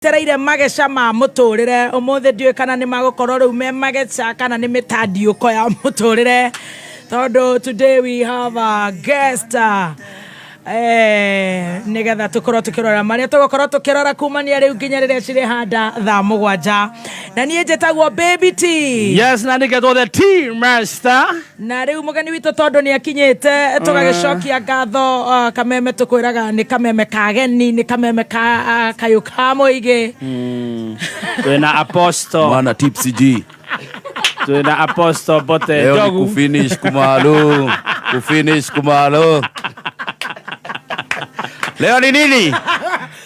Tereire mageca ma muturire umuthi ndiwe kana ni magukorwo riu me mageca kana ni mitandiuko ya muturire tondu today we have a guest nigetha tukorwo tukirora maria tugokorwo tukirora kumania riu nginya riria ciri handa thaa mugwanja na nie njitagwo Baby T. Yes, na nigetwo the T Master. Na riu mugeni witu tondu ni akinyite tugagicokia ngatho kameme tukwiraga ni kameme kageni ni kameme ka kayuka muigi Twina Apostle Mwana Tipsy G. Twina Apostle bote Leo ni jogu kufinish kumalo. Leo ni nini?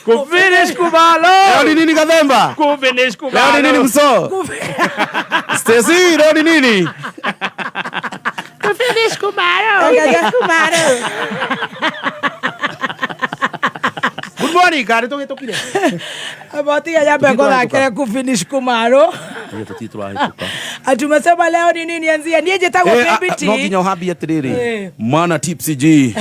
Kufinish kumalo. Leo ni nini Kadhemba? Kufinish kumalo. Leo ni nini Mso? Stacy, leo ni nini? Kufinish kumalo. Good morning, kare toke tokire. Abotiga ya beko lakere kufinish kumaro. Ndio titula hituka. Atumesema leo ni nini anzia nie njitagwo Baby T. No nginya uhambi atiriri. Mwana Tipsy G.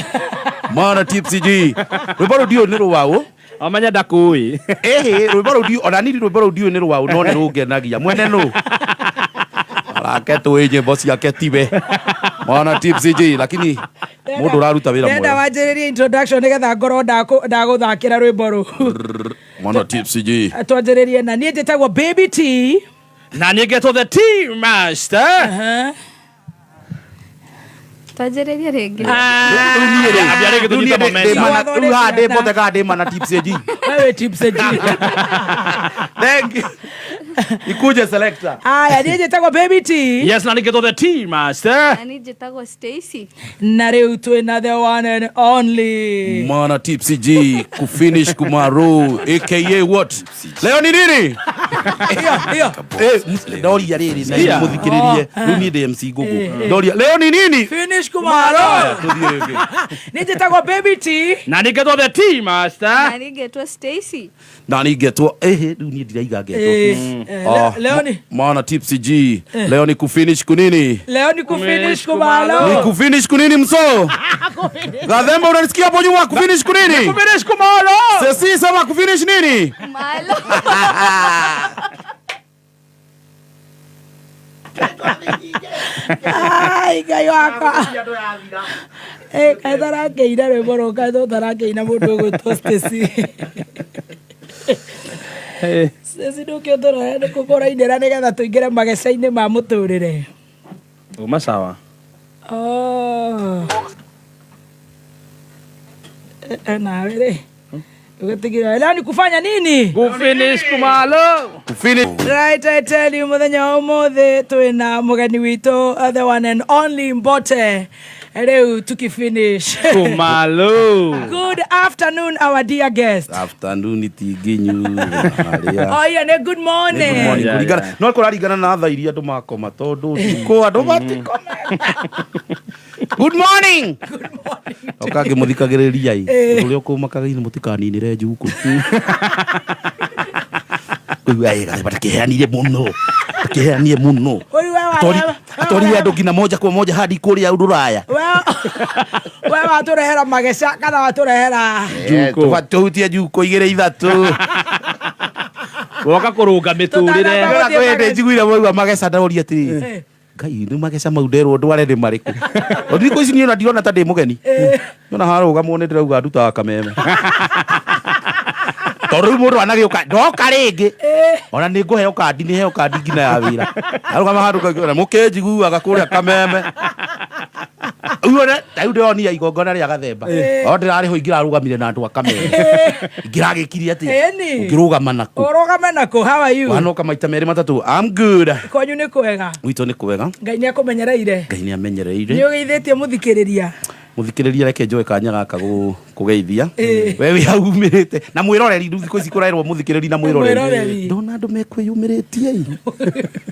Mwana Tipsy G. Rwimbo dio ni rwawo. Amanya ndakui. Rwimbo dio ona nini rwimbo dio ni rwawo no ni rungenagia. Mwene no. Alake tuije bosi yake tibe. Mwana Tipsy G lakini mundu raruta wira mwe. Nenda wanjiririe introduction nigetha ngorwo ndaguthakira rwimbo ru. Mwana Tipsy G. Twanjiririe na nie njitagwo Baby T. Na nigetwo the T Master. Twanjiririe ringi. Ruhande boteka de Mwana Tipsy G. Wewe Tipsy G. Thank you. Ikuje selector. Aya nie njitagwo Baby T. Yes, na nigetwo the T Master. Ani njitagwo Stacy. Na riu twina the one and only Mwana Tipsy G kufinish kumaro aka what? Leo ni nini? Iyo. Doria riri na muthikiririe riu ni DMC gugu. Doria leo ni nini? Finish kumaro. Nie njitagwo Baby T. Na nigetwo the T Master. Ani ngetwo Stacy. Na ningetwo riu ni ndiraiga ngetwo. Leo ni Mwana Tipsy G. Leo ni kufinish kunini? Leo ni kufinish kumalo. Ni kufinish kunini Mso? Kadhemba unanisikia hapo nyuma kufinish kunini? Kufinish kumalo. Sisi sema kufinish nini? Malo. Ai gayo aka. Kaithara ngeire rwimbo ru kaithara ngeina mundu gwitwo Stacy. Stacy ndukio turore ni kukorainira nigetha tuingire mageca-ini ma muturire. Uma sawa. Nawe ri ugatigira leo ni kufanya nini? Kufinish kumalo. Kufinish. Right, I tell you muthenya umuthi twina mugeni witu the one and only Mbote. Riu tukifinish Kumalo. Good afternoon our dear guest. Afternoon tinginyu. Oh yeah, ne good morning. Good morning. Kuringana no kuraringana na thaa iria andu makoma tondu ko andu matikoma. Good morning. Good morning. Okage muthikagiriria uria ukumakaga-ini mutikaninire njuku. Uwe batakiheanire muno. Takiheanire muno. Atori andu ngina moja kwa moja hadi kuria Uraya. Wewe waturehera mageca kana waturehera njuku. Tuhutie njuku igire ithatu. Woka kurunga miturire. Kwende njiguire moiga mageca ndaroria atiri. Ngai ni mageca mau nderwo ndware ndi mariku. Ndiko ici ni ona ndirona ta ndi mugeni. Yona harugamwo ni ndirauga nduta kameme. Toru mundu anagiuka ndoka ringi. Ona ni nguheo kandi ni heo kandi ngina ya wira. Arugama handu kagiona mukenjigu agakuria kameme. Uone tayu ndoni ya igongona ria Gathemba. O ndirari ho ingira rugamire na andu akameme. Ingiragikiri ati. Ngirugama nako. Urugama nako. How are you? Wanoka maita meri matatu. I'm good. Kwanyu ni kwega. Wito ni kwega. Ngai ni akumenyereire. Ngai ni amenyereire. Ni ugeithitie muthikiriria. Muthikiriria reke njoe kanya gaka kugeithia. Wewe haumirite na mwiroreri ndungi ici kurairwo muthikiriri na mwiroreri. Ndona andu mekwiyumiritie.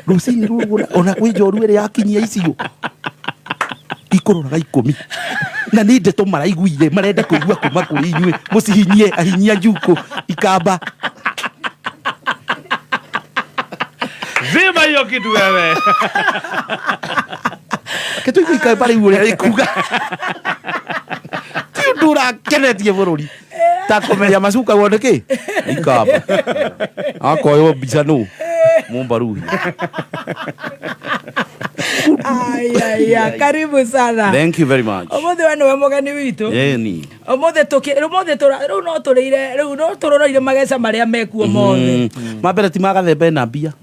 Rucini rugura ona kwi njoru iri yakinyia icio. Ikuroraga 10 na ni ndeto maraiguire marenda kuigua kuma kuri inyue mucihinyie ahinyia njuku ikamba. Zima hiyo kitu wewe. Kitu ikae pale ule kuga. Ndura kenetie bururi. utakomeria macuka woneke ikamba akoyo mbica nu mumbaruhi. Aya, karibu sana. Thank you very much. Omothe wano we mogani witu. Ni. Omothe riu no turoreire mageca maria mekuo mothe. Mambere ti magathembe na mbia.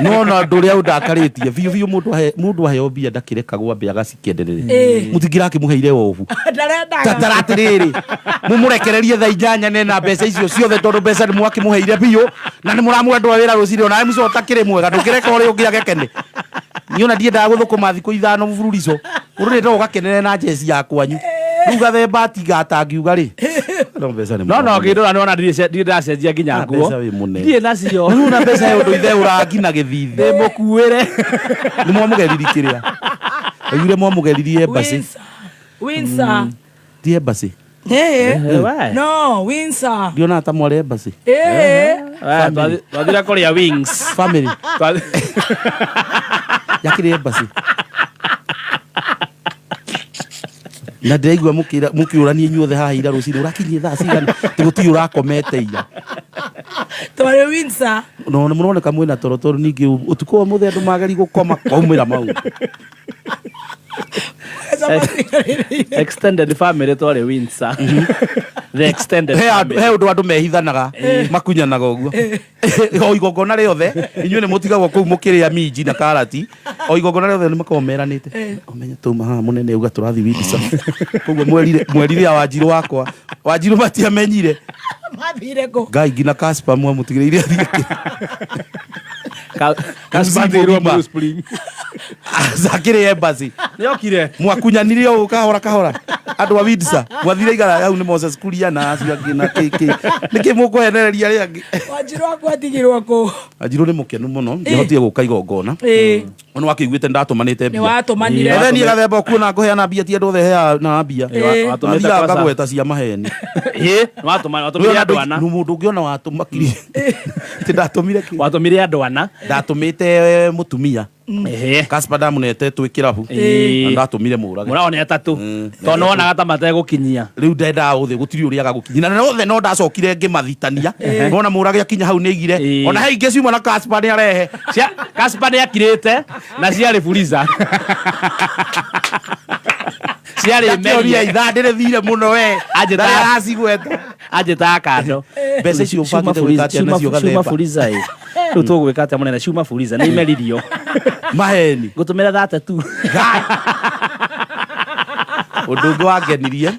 No ndu ria undakaritie biu mundu aheo mbia ndakireka gwa mbia gacikenderere. Mutingira kimuheire wovu. Tataratiriri. Mumurekererie tha inyanya nena mbeca icio ciothe tondu mbeca ni mwakimuheire biu na ni muramwendwa wira ruciri ona muco takire mwega ndukireka uri ungia gekene. Niona ndiendaga guthukuma thiku ithano bururico ururite ugakenere na jesi yakwanyu riu gathemba tigatangiuga ri no ngindora niona ndire ndacenjia nginya nguo ndie nacio riu na mbeca yo nduithe urangina githithi mukuire ni mwamugeriri kiria aigire mwamugeririe embassy Windsor ti embassy no Windsor ndiona ta mware embassy twathira kuria wings family yakire embassy na ndiraigua mukiurania inyuothe haha ira rucini urakinyie thaa cigana tigutiri urakomete ira twari Windsor no muroneka mwina toro tondu ningi utuko wa muthe andu mageri gukoma kwaumira mau extended family twari Windsor the extended he undu andu mehithanaga makunyanaga uguo o igongona riothe inyuĩ nĩ mũtigagwo kũu mũkĩrĩa minji na karati o igongona riothe nĩ makoragwo meranĩte omenya tuma haha mũnene uga tũrathi Windsor koguo mwerire ya Wanjiru wakwa Wanjiru matiamenyire mathire kũ Ngai ngina Casper mũtigĩrĩire athiĩ Kaspadirwo Blue Spring zakire embassy niokire mwakunyanirie o kahora andu a Windsor mwathire igara hau ni Moses Kuria na acio na kiki niki mukuhenereria ri angi Wanjiru akwatigirwo ku Wanjiru ni mukenu muno ndihotie guka igongona ono akiguite ndatumanite mbia ni watumanire etheni gathemba kuona nguheana mbia ti andu othe hea na mbia watumite ngagweta cia maheni watumire andu ana mundu ungiona watumakiri ti ndatumire ki watumire andu ana ndatumite mutumia Casper ndamunete twi kirabu ndatumire murage muraone atatu tono onaga ta mategũkinyia riu ndenda uthi gutiri uria gagukinyia na othe no ndacokire ngimathitania nona murage akinya hau ni igire ona he ingi ciuma na Casper ni arehe Casper ni akirite na ciarĩ Fuliza ciarĩ meria ithandire thire muno we anjeta acigweta anjeta kando mbeca icio mpakite gwikatia nacio gathemba Fuliza riu tugwika atia munene ciuma Fuliza ni imeririo maheni gutumira thate tu undu ungi wangenirie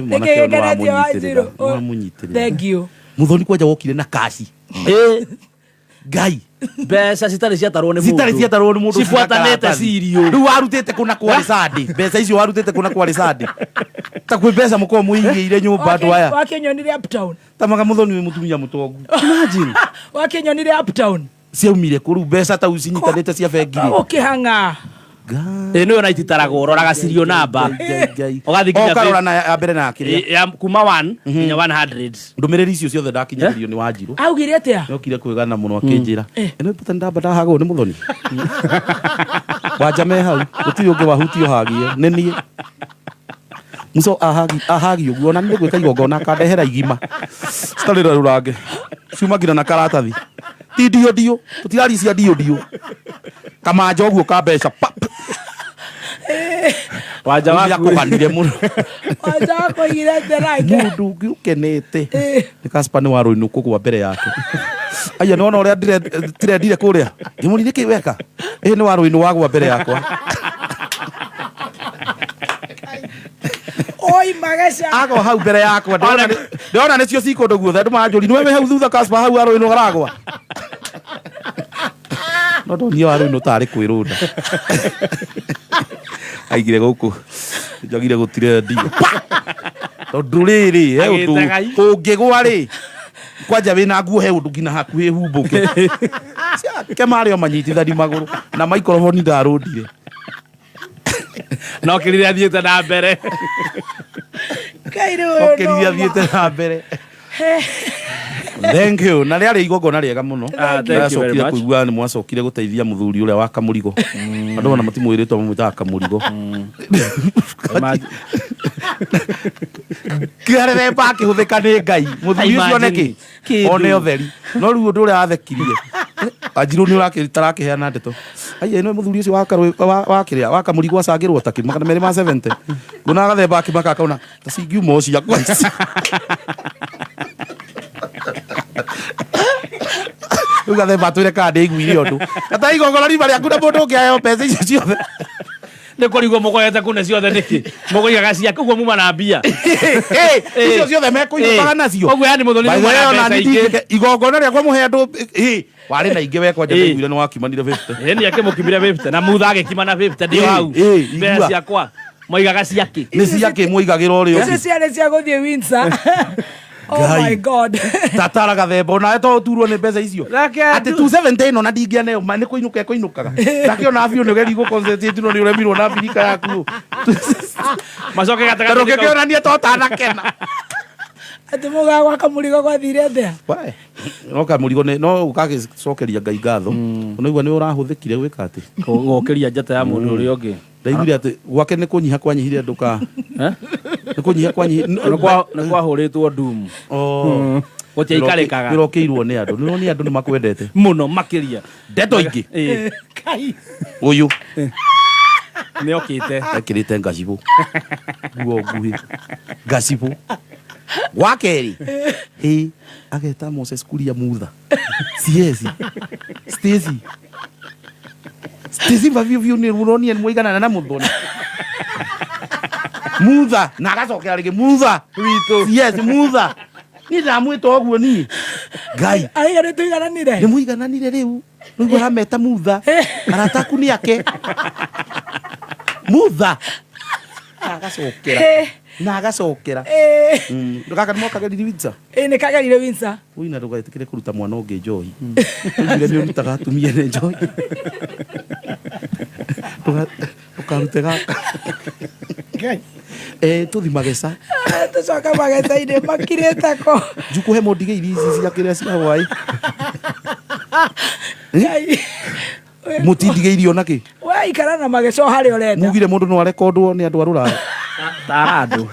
mwanake ono wamunyitire thank you muthoni kwanja wokire na kaci Ngai mbeca citarĩ ciatarwo nĩ mũndũ cibuatanĩte cirio riu warutĩte kuna kwari sadi mbeca icio warutĩte kuna kwari sadi ta kwĩ mbeca mũkorwo mũigĩire nyũmba andũ aya wakinyonire Uptown tamaga muthoni wĩ mũtumia mũtongu imagine wakinyonire Uptown ciaumire kũrũ mbeca ta uci nyitanĩte cia bengi ukihanga nĩ ona ititaragwo roraga cirio namba ũgathi nginya karora na ya mbere na kĩrĩa kuma 1 nginya 100 ndũmĩrĩri icio ciothe ndakinyĩrio nĩ Wanjiru augire atia nokire kwĩgana mũno akĩnjĩra ĩno ĩpata ndamba ndahagwo nĩ mũthoni wanja me hau gũtirĩ ũngĩ wahutio hagie nĩ niĩ muco ahagi ũguo ona nĩ gwĩka igongona akandehera igima citarĩ na rũrange ciuma nginya na karatathi ti dio tũtirari cia dio kamanja ũguo ka mbeca wanja waku kũganire mũno wanja wako igire terake mũndũ ũngĩ ũkenete nĩ Casper nĩ warũinũkũ kwa mbere yake aya nĩ wona ũrĩa ndĩrendire kũrĩa ngĩmũri nĩkĩ weka nĩ warũinũ wagwa mbere yakwa oi mageca ago hau mbere yakwa ndĩrona nĩcio cikũndũ guothe andũ manjũri nĩ we hau thutha Casper hau arũinũ aragwa no ndonire warũinũ tarĩ kwĩrũnda aigire gũkũ njagire gũtire ndio tondũ rĩrĩ he ũndũ ũngĩgwa rĩ kwanja wĩna nguo he ũndũ nginya hakuhĩ humbũke ke marĩ o manyitithani magũrũ na maikoroboni ndarũndire no kĩrire athiĩte na mbere okĩrire athiĩte na mbere Thank you. Na rĩarĩ igongona rĩega mũno. Thank you very Ndacokire much. kũigua nĩ mwacokire gũteithia mũthuri ũrĩa wa Kamũrigo. Andũ ona matimwĩrĩtwo mamwĩtaga Kamũrigo. Kĩarĩremba akĩhũthĩka nĩ Ngai. Mũthuri ũcio nĩkĩ? One ũtheri. No rĩu ũndũ ũrĩa athekirie. Anjirũ nĩ ũrakĩheana ndeto. Aiye no mũthuri ũcio wa kĩrĩa wa Kamũrigo acangĩrwo ta magana merĩ ma 70. Ngona agathemba akĩmaka akauna ta cingiuma ũcio akwa ici. Ugathemba atwĩre kana ndĩiguire ũndũ. Ata igongona riuma rĩaku na mũndũ ũngĩ aheo mbeca icio ciothe. Nĩ kũrigwo mũkoyete kune ciothe nĩkĩ? Mũkũigaga ciake ũguo muma na mbia. Icio ciothe mekũinũkaga nacio. Ũguo yani mũthoni nĩ mwana mbeca ingĩ. Igongona rĩakwa mũhe andũ warĩ na ingĩ wekwa nja ndaiguire nĩ wakimanire 50. Nĩ akĩmũkimire 50 na mutha agĩkima na 50 ndio hau. Mbeca ciakwa moigaga ciake. Nĩ ciake moigagira ũrĩa. Icio ciarĩ cia gũthiĩ Windsor. Oh my God. Tatara gathemba ona to turwo nĩ mbeca icio. Ati 270 ino na ndingĩane ma nĩ kũinũka kũinũkaga. Ndakiona afio nĩ geri gũconcentrate no nĩ ũremirwo na birika yaku. Macoke gatagatĩ. Tondũ kĩkĩonania to tanakena. Ati mũga gwaka Mũrigo gwathire thĩa. Wae. No Kamũrigo no ũkagĩcokeria Ngai ngatho. Unaigua nĩ ũrahũthĩkire gwĩka atĩ. Gũkĩria njata ya mũndũ ũrĩa ũngĩ. Ndaiguire atĩ gwake nĩ kũnyiha kwanyihire ndũka. Nĩ kũnyiha kwanyihire. Nĩ kwahũrĩtwo ndumu. Gũtiaikarĩkaga. Nĩrokĩirwo nĩ andũ. Nĩroni andũ nĩ makwendete. Mũno makĩria. Ndeto ingĩ. Kai. Ũyũ. Nĩ okĩte. Ekĩrĩte ngacibũ. Guo nguhĩ. Ngacibũ. Wakeri. Ageta Moses Kuria Mutha. CS. Stacy. Stacy vavio ni ruronia muigana na muthoni. Mutha na agacokera rĩngĩ Mutha witũ. Yes Mutha. Ni ndamwĩta ũguo ni. Ngai. Aiga nĩ tũigananire. Nĩ muigananire rĩu. Rĩu arameta Mutha. Arataku nĩ ake. Mutha. Agacokera. Na agacokera. Ndũgaka nĩmokagerire Windsor. Nĩ kagerire Windsor. Uina ndũgetĩkĩre kũruta mwana ũngĩ njohi. Nĩũrĩa nĩũrutaga atumia nĩ njohi. Ndũkarute gaka. Ngai. Tũthi Mageca. Tũcoka Mageca-inĩ makirĩte ko. Njukũhe mũndige iria ici cia kĩrĩa cia hwaĩ. Ngai. Mũtindigĩirio nakĩ? We ikara na Mageca harĩa ũrenda. Mugire mũndũ no arekondwo nĩ andũ a Rũraya. Ta andũ.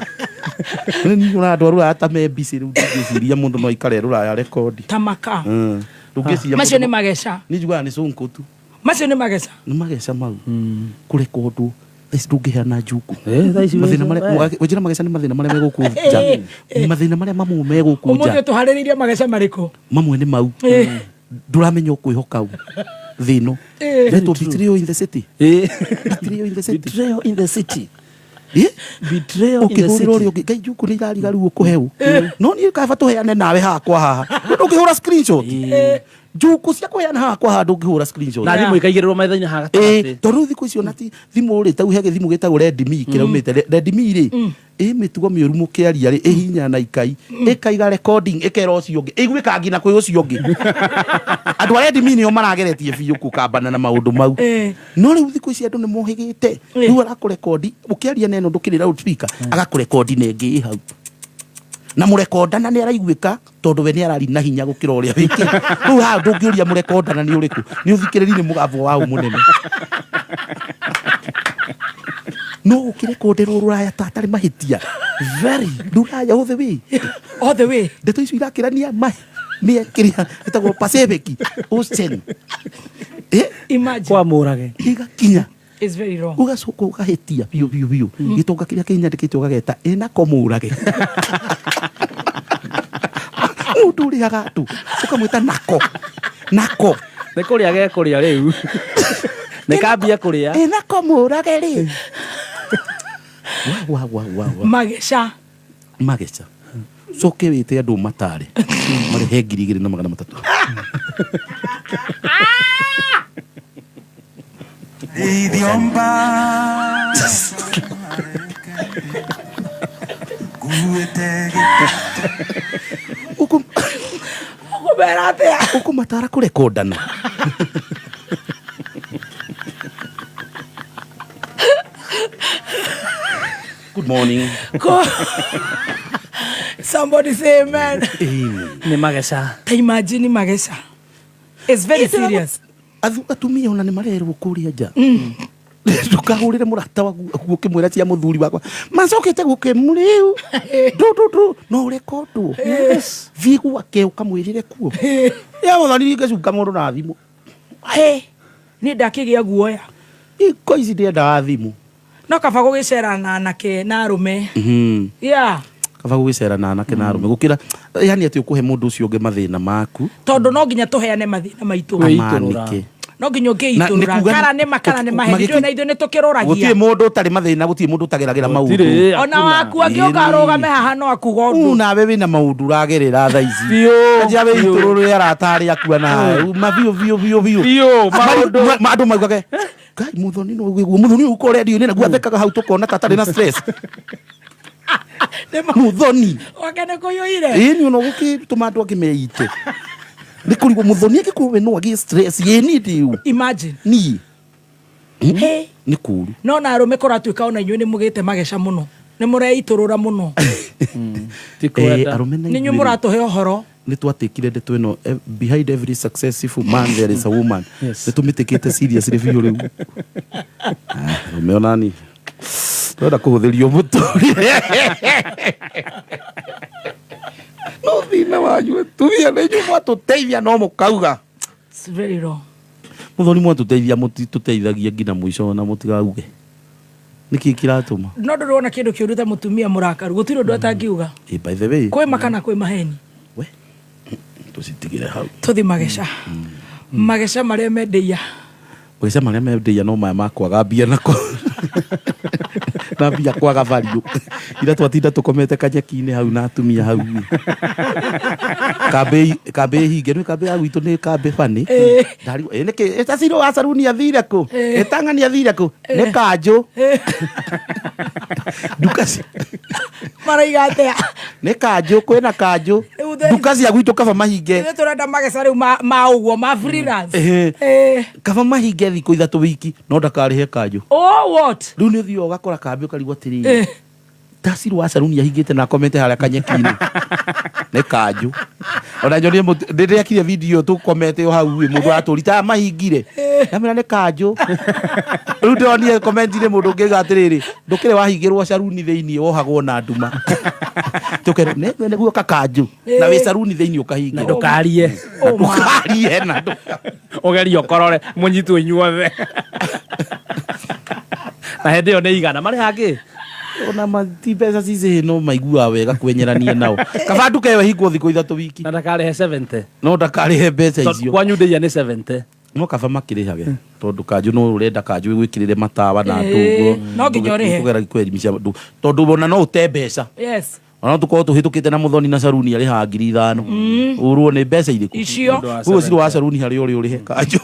Nĩ ũra andũ a Rũraya ta me busy rĩu ndingĩciria mũndũ no aikare Rũraya rekondi. Tamaka. Ndũngĩciria. Macio nĩ Mageca. Nĩ njugaga nĩ Sonko tu. Macio nĩ Mageca. Nĩ Mageca mau. Kũrekondwo. Thaici ndũngĩheana njuku. Thaici mathĩna marĩa wajira Mageca nĩ mathĩna marĩa megũkũ nja. Nĩ mathĩna marĩa mamwe megũkũ nja. Ũmũthĩ tũharĩrĩirie Mageca marĩkũ? Mamwe nĩ mau. Ndũramenya ũkwĩhoka u. Thĩno. Let's betrayal in the city. Betrayal in the city. Betrayal in the city. Betrayal in the city. Ngai njuku nĩ irariga rĩu ũkũheu. No niĩ kaba tũheane nawe hakwa haha. Ndũngĩhũra screenshot. Njuku cia kũheana hakwa haha ndũngĩhũra screenshot. Na thimũ ikaigĩrĩrwo metha-inĩ ha gatagatĩ. Tondũ thikũ icio na ti thimũ rĩ tauhe gĩthimũ gĩtagwo Redmi kĩraumĩte. Redmi rĩ mĩtugo mĩũru mũkĩaria rĩ ĩhinya na ikai ĩkaiga recording ĩkera ũcio ũngĩ ĩiguĩka nginya kwĩ ũcio ũngĩ. Andũ a Redmi nĩo marageretie biũ kũkambana na maũndũ mau. No rĩu thikũ ici andũ nĩ mohĩgĩte. Rĩu arakũrekondi ũkĩaria neno ndũkĩrĩ loud speaker agakũrekondi na ĩngĩ hau. Na mũrekondana nĩ araiguĩka tondũ we nĩ arari na hinya gũkĩra ũrĩa wĩkĩ. Rĩu haha ndũngĩũria mũrekondana nĩ ũrĩkũ. Nĩ ũthikĩrĩri nĩ mũgambo wa mũnene. No ũkĩrekonderwo Rũraya ta atarĩ mahĩtia. Very Rũraya all the way. All the way. Ndeto icio irakĩrania nĩ kĩrĩa ĩtagwo Pacific Ocean. Imagine. Kwa mũrage. Igakinya. It's very wrong. Ugacoka ũgahĩtia biũ. Gĩtonga kĩrĩa kĩnyandĩkĩtwo ũgageta ĩna komũrage. Mũndũ ũrĩaga andũ ũkamwĩta nako. Nĩ kũrĩa gekũrĩa rĩu. Nĩ kambia kũrĩa. Ĩna komũrage rĩ. Mageca. Mageca. Coke wĩte andũ matare. Marehe 2,300. Idiomba Ukumatara kũrekondana. Good morning. Somebody say amen. Ni mageca. Imagine mageca. It's very serious. Atumia ona nĩ marerwo kũrĩa nja. Ndũkahũrĩre mũrata waku ũkĩmwĩra cia mũthuri wakwa macokete gũkĩmũrĩu no rekondwo thiĩ gwake ũkamwĩrĩre kuo ya mũthoni ngĩcunga mũndũ na thimũ niĩ ndakĩgĩa guoya iko ici ndiendaga thimũ no kaba gũgĩcera na anake na arũme kaba gũgĩcera na anake na arũme gũkĩra yani atĩ ũkũhe mũndũ ũcio ũngĩ mathĩna maku tondũ no nginya tũheane mathĩna maitũ amanĩke no nginya ũngĩitũrũra kana nĩ maheni ndũĩ na ithuĩ nĩ tũkĩrũragia gũtirĩ mũndũ ũtarĩ mathĩna gũtirĩ mũndũ ũtageragĩra maũndũ ona waku angĩ ũkarũgame haha no akuga ũndũ nawe wĩna maũndũ ũragerera tha ici anja wĩ itũrũrũ aratarĩ akua na biũ andũ maugage Ngai mũthoni no ũguo mũthoni ũko redio-inĩ naguo athekaga hau tũkona tatarĩ na stress mũthoni wake nĩ kũiyũire ĩni ona gũkĩtũma andũ angĩ meite nĩ kũrigwo mũthoni angĩkorwo no agĩe stress yeni ndiu imagine niĩ nĩ kũru no na arũme kũratuĩka ona inyuĩ nĩ mũgĩte mageca mũno nĩ mũreitũrũra mũno nĩ inyuĩ mũratũhe ũhoro nĩ twatĩkire ndeto ĩno behind every successful man there is a woman nĩ tũmĩtĩkĩte seriously biũ rĩu arũme onani twenda kũhũthĩrio mũtũrĩre no thina wanyu tumia nĩ inyuĩ mwatũteithia no mũkauga mũthoni mwatũteithia mũtitũteithagia nginya mũico na mũtigauge nĩkĩ kĩratũma no ndũrona kĩndũ kĩũru ta mũtumia mũrakaru gũtirĩ ũndũ atangiuga by the way kwĩ makana kwĩ maheni we tũcitigĩre hau tũthi mageca mageca marĩa mendeia mageca marĩa mendeia no maya makwaga mbia nako na mbia kwaga value ira twatinda tũkomete kanyeki-inĩ hau na atumia hau kambe hinge nĩ kambe ya gwitũ nĩ kambe bani nĩkĩ ĩtacirwo wa saruni athire kũ ĩtang'ani athire kũ nĩ kanjũ ndukaci maraiga atĩa nĩ kanjũ kwĩna kanjũ nduka cia gwitũ kaba mahinge nĩ tũrenda mageca rĩu ma ũguo ma freelance kaba mahinge thikũ ithatũ wiki no ndakarĩhe kanjũ what rĩu nĩ ũthiaga ũgakora kambe ũkarigwo atĩrĩrĩ Tasiru wa saruni ahingĩte na komete harĩa kanyeki-inĩ nĩ kanjũ ona nyonire ndĩrĩa kire video tũkomete o hau mũndũ atũrita mahingire yamera nĩ kanjũ rĩu ndonire comment-inĩ mũndũ ũngĩga atĩrĩrĩ ndũkĩrĩ wahingĩrwo saruni thĩinĩ wohagwo na nduma tũkere nĩguo kakanjũ na wĩ saruni thĩinĩ ũkahinge ndũkarie na ũgerio korore mũnyitwo inyuothe na hĩndĩ ĩyo nĩ igana marĩ hangĩ ona mati mbeca cici no maigua wega kwenyerania nao kaba nduka ĩyo hingwo thikũ ithatũ wiki na ndakarĩhe 70 no ndakarĩhe mbeca icio kwanyu ndĩia nĩ 70 no kaba makĩrĩhage tondũ kanjũ no ũrenda kanjũ gwĩkĩrĩre matawa na ndũguo no nginya ũrĩhe kũgera kwerimisha tondũ ona no ũte mbeca ona tũkorwo tũhĩtũkĩte na mũthoni na saruni arĩha 5,000 ũrwo nĩ mbeca irĩkũ icio ũguo cirĩ wa saruni harĩa ũrĩ ũrĩhe kanjũ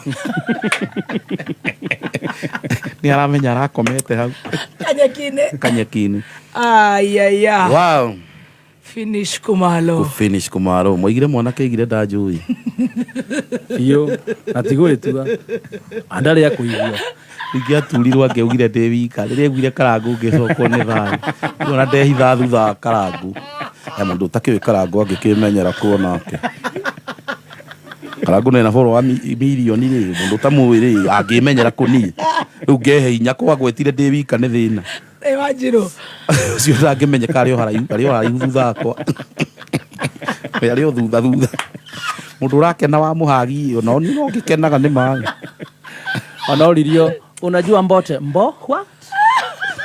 nĩ aramenya arakomete hau kanyeki-inĩ wow finish kumalo mwaigire mwanake aigire ndanjũĩ biũ atigwĩtua andarĩ akũigua ingĩaturirwo angĩaugire ndĩ wika rĩrĩa aiguire karangu ngĩcokwo nĩ thayũ ona ndehitha thutha wa karangu mũndũ ũtakĩũĩ karangu angĩkĩmenyera kuonake karangu nena boro wa mirioni rĩ mũndũ ũtamũĩ rĩ angĩmenyera kũniĩ rĩu ngehe hinya kwagwetire ndĩ wika nĩ thĩna Wanjirũ ũcio ndangĩmenyeka arĩ o haraihu thutha wakwa arĩ o thutha mũndũ ũrakena wa mũhagi ona oni no ngĩkenaga nĩ maĩ ona ũririo unajua mbote what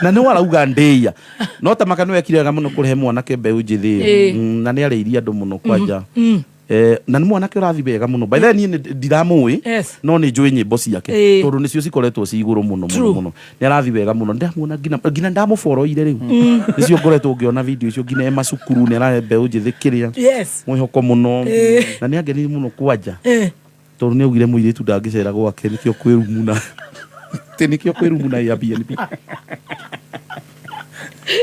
na nĩ warauga ndĩia no tamaka nĩ wekire wega mũno kũrehe mwanake mbeũ njĩthĩ na nĩ arĩirie andũ mũno kwanja na nĩ mwanake ũrathi wega mũno by then niĩ ndiramũĩ no nĩ njũĩ nyĩmbo ciake tondũ nĩcio cikoretwo ci igũrũ mũno nĩ arathi wega mũno ndamuona nginya ndamũboroire rĩu nĩcio ngoretwo ngĩona video icio nginya macukuru nĩ arahe mbeũ njĩthĩ kĩrĩa mwĩhoko mũno na nĩ angenirie mũno kwanja tondũ nĩ augire mũirĩtu ndangĩcera gwake nĩkĩo kwĩrumuna ya BNB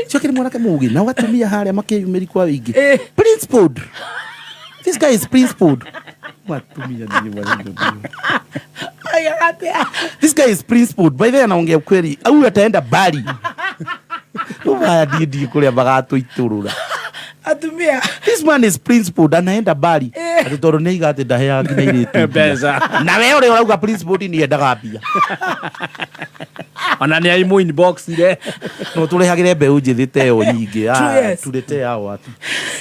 cio kĩrĩ mwanake mũgĩ na ũgatumia harĩa makĩyumĩri kwa wĩingĩ principled. This guy is principled. This guy is principled. By the way, anaongea kweli. Au ataenda Bali. Ubaya didi kule bagato iturura. Atumia. This man is principled, anaenda bali. Ati toro nĩ iga ati ndahea ngina iritu. Pesa. Na wewe ule urauga principled ni endaga mbia. Ona nĩ aimu inbox ile. No turehagire mbeũ njĩthĩ te yo nyingĩ. Turete hao watu.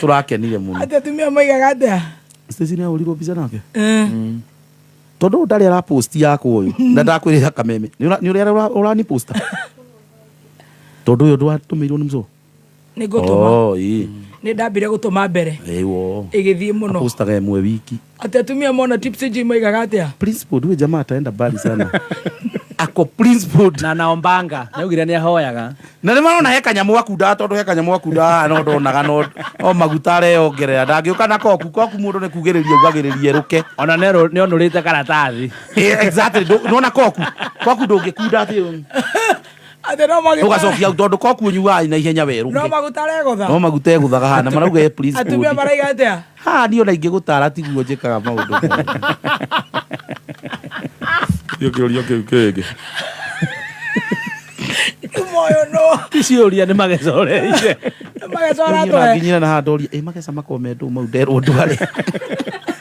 Turakenire muno. Ati atumia moigaga atia? Station ya uligo biza nake. Tondu ndari ara post yako uyu. Na ndakwirira kameme. Ni uri urani posta. Tondu uyu ndwatumirwo ni mzo. Ni gutuma. Ii. Ni ndambire gutuma mbere. Ewo. Igithii muno. Postaga imwe wiki. Ati atumia mona tips ji moigaga atia? Principal duwe jamaa ataenda mbali sana. Ako principal na naombanga naugire ni ahoyaga na nĩ marona he kanyamu akunda tondu he kanyamu akunda no ndonaga no o magutare yongerera ndangĩũka na koku mũndũ nĩ kugĩrĩria ugagĩrĩria ruke ona nĩ onũrĩte karatathi exactly nona koku ndũngĩkunda atĩ ate no magita ugacokia tondu koku nyuai na ihenya weruke no magutare gutha no magute guthaga hana marauga e please atumia maraiga atia ha ni ona ingĩgũtara tiguo njĩkaga maũndũ Yo kenge. Moyo no. Ticiũria nĩ magecoreire. Magecora twe. Nginyira na handoria magesa makomendo mau nderwo ndware.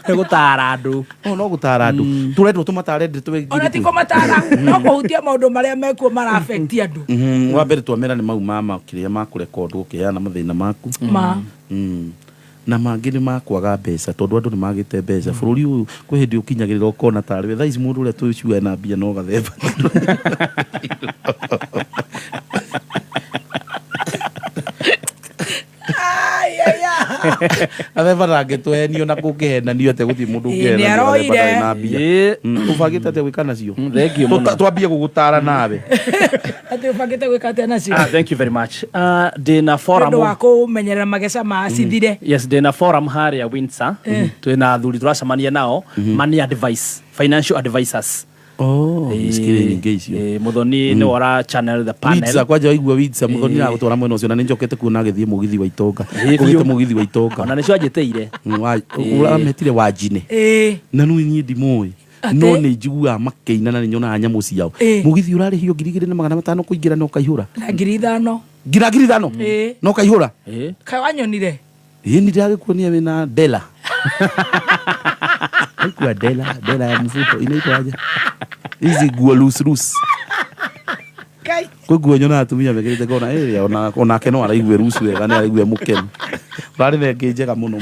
Gũtara andũ. No gũtara andũ. Tũretwo tũmatare ndĩ Ona ti kũmatara. No kũhutia maũndũ marĩa mekuo mara affect andũ. Wa mbere twamera nĩ mau mama kĩrĩa makũrekondwo ũkĩheana mathĩna maku. Ma. Na mangĩ nĩ makwaga mbeca tondu andũ nĩ magĩte mbeca bũrũri ũyũ kwĩ hĩndĩ ũkinyagĩrĩra ũkona tarĩ we thaa ici mũndũ ũrĩa tũciuaga na mbia no gathemba athemba ndangĩtwenio na kũngĩhenanio atĩ gũthiĩ mũndũ ũngĩhenanio na mbia ũbangĩte atĩa gwĩka nacio twambie gũgũtara nawe atĩ ũbangĩte gwĩka atĩa nacio thank you very much ndĩna forum nĩ wa kũmenyerera mageca ma cithire yes ndĩna forum harĩa Windsor twĩna athuri turacemania nao money advice financial advisors muthoni nĩ wara channel the panel Windsor kwanja waigua Windsor muthoni na gũtwara mwena ũcio na nĩ njokete kuona agĩthiĩ mũgithi wa Itonga ũgĩte mũgithi wa Itonga ona nĩcio anjĩtĩire ũrametire Wanjine na niĩ ndimũĩ no nĩ njiguaga makĩina na nĩ nyonaga nyamũ ciao mũgithi ũrarĩhio 2,500 kũingĩra no kaihũra na 5,000 ngira 5,000 no kaihũra kaĩ wanyonire nĩ ndĩragĩkuonia wĩna Dela haikuwa Dela ya mfuto inaitwaje hizi nguo loose kai kwĩ nguo nyonaga atumia mekĩrĩte ngona onake no araigue loose wega nĩ araigue mũkenu ũrarĩ thengĩ njega mũno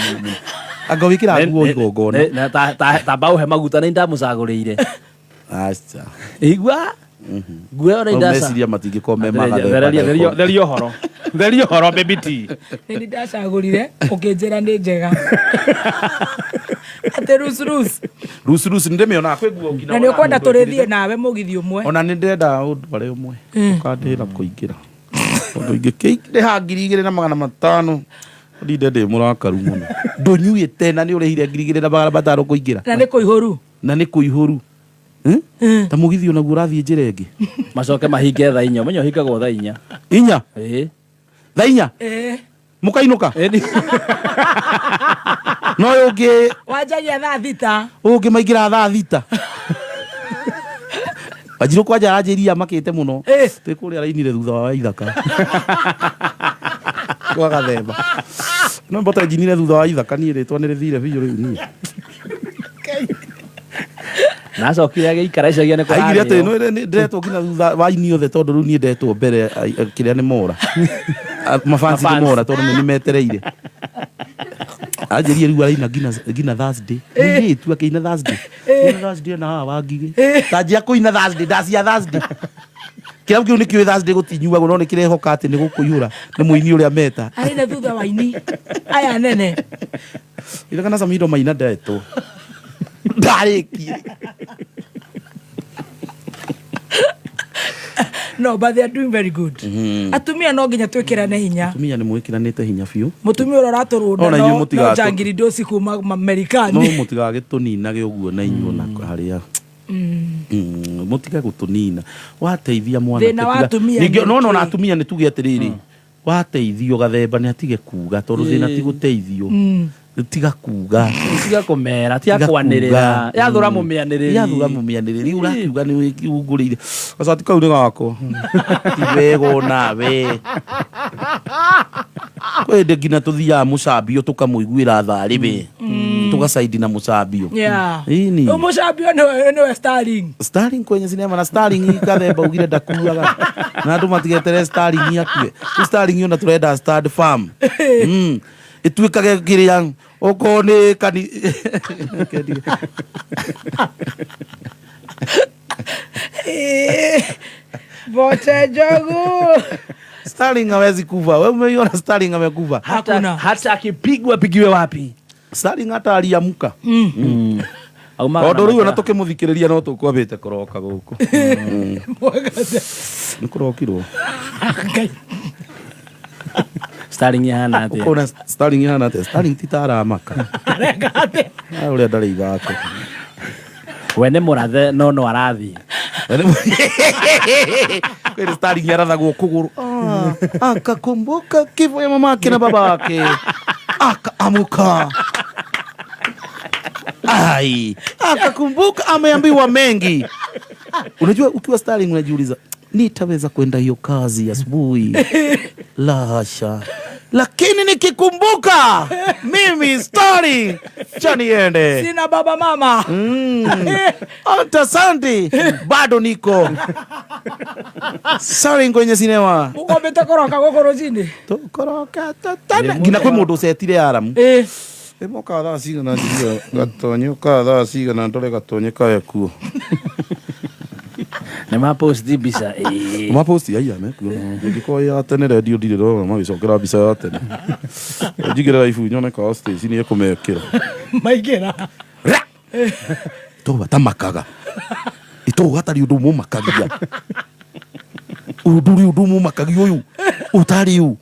anga wĩkĩra nguo igongona tamba ũhe maguta nĩ ndamũcagũrĩire aca igua nguo ona indasa meciria matingĩkorwo me magathemba theria ũhoro baby tea nĩ ndacagũrire ũkĩnjĩra nĩ njega atĩ rusu nĩ ndĩmĩonaga kwĩ nguo na nĩ ũkwenda tũrĩthiĩ nawe mũgithi ũmwe ona nĩ ndenda ũndware ũmwe ũkandĩra kũingĩra tondũ ingĩkĩrĩha 2,500 ndinde ndĩ mũrakaru mũno ndũnyuĩte na nĩ ũrĩhire 2,500 kũingĩra na nĩ kũihũru ta mũgithi onaguo ũrathiĩ njĩra ĩngĩ macoke mahinge thaa 4 ũmenye ũhingagwo thaa 4 inya thaa 4 mũkainũka no ũyũ ũngĩ wanjagia thaa 6 ũngĩ maingĩra thaa 6 Wanjirũ kwanja aranjĩria makĩte mũno twĩ kũrĩa rainire thutha wa ithaka kwa gathemba no mbota njinire thutha wa ithaka niĩ rĩtwa nĩ rĩthire biũ rĩu niĩ nacokire agĩikara icagia nĩ kũrarĩo aigire atĩ nĩ ndĩretwo nginya thutha wa ini othe tondũ rĩu niĩ ndetwo mbere kĩrĩa nĩ mora mafansi nĩ mora tondũ nĩ metereire anjĩria rĩu araina nginya Thursday nĩtu akĩina Thursday na haha wangigĩ tanjia kũina Thursday ndacia Thursday kĩrabu kĩu nĩkĩũĩ Thursday gũtinyuagwo no nĩ kĩrehoka atĩ nĩ gũkũihũra nĩ mũini ũrĩa meta arĩna thutha wa ini aya nene ĩrĩkana Samido Maina ndetwo ndarĩkie no but they are doing very good atumia no nginya twĩkĩrane hinya atumia nĩ mwĩkĩranĩte hinya biũ mũtumia ũrĩa ũratũrũnda no jangiri dosi kuma Amerikani no mũtigagĩtũninage ũguo na inyuo na harĩa mũtige gũtũnina wateithia mwana thĩna wa atumia no na atumia nĩ tuge atĩrĩrĩ wateithio gathemba nĩ atige kuga tondũ thĩna ti gũteithio tiga kuga tiga kũmera tiga kwanĩrĩra yathũra mũmĩanĩrĩri ũrakiuga nĩ wĩungũrĩire gacati kau nĩ gakwa ti wega nawe kwende ngina tuthia mucambio tukamuiguira tharibe tugacaidi na mucambio ini mucambio no Starling kwenye sinema na Starling ikathemba ugire ndakuaga na andu matigetere Starling akue Starling ona turenda Start Farm ituikage kiria okone kani Bote jogu Starling hawezi kufa. Wewe umeiona Starling amekufa? Hata akipigwa pigiwe wapi? Starling hata aliamka. Odo riu anatoke muthikiriria no tukwabite koroka guku. Ni kurokirwo. Starling hana ate. Kuna Starling hana ate. Starling titara maka. Regate. Ule ndari igako. Wene murathe no arathi. Kweli Starling yarathagwo kuguru. Akakumbuka kifo ya mamake na babake. Akaamuka. Ai, akakumbuka ameambiwa mengi. Unajua ukiwa Starling unajiuliza, nitaweza kwenda hiyo kazi asubuhi? La hasha. Lakini nikikumbuka mimi Starling chaniende. Sina baba mama. Asante. Bado niko. Starling kwenye sinema. Uko betakoroka gokoro chini. Tokoroka tatana. Gina kwe mundu setire aramu. Emoka thaa cigana ndio gatonyo ka thaa cigana ndore gatonyo kae kuo. Ne maposti bisa maposti aya mekuo ngiko ya tene radio ndiro mabicokera bisa ya tene njigera ifu nyone ka station yekumekira maigera to batamakaga ito hatari undu mumakagia undu mumakagia uyu utari u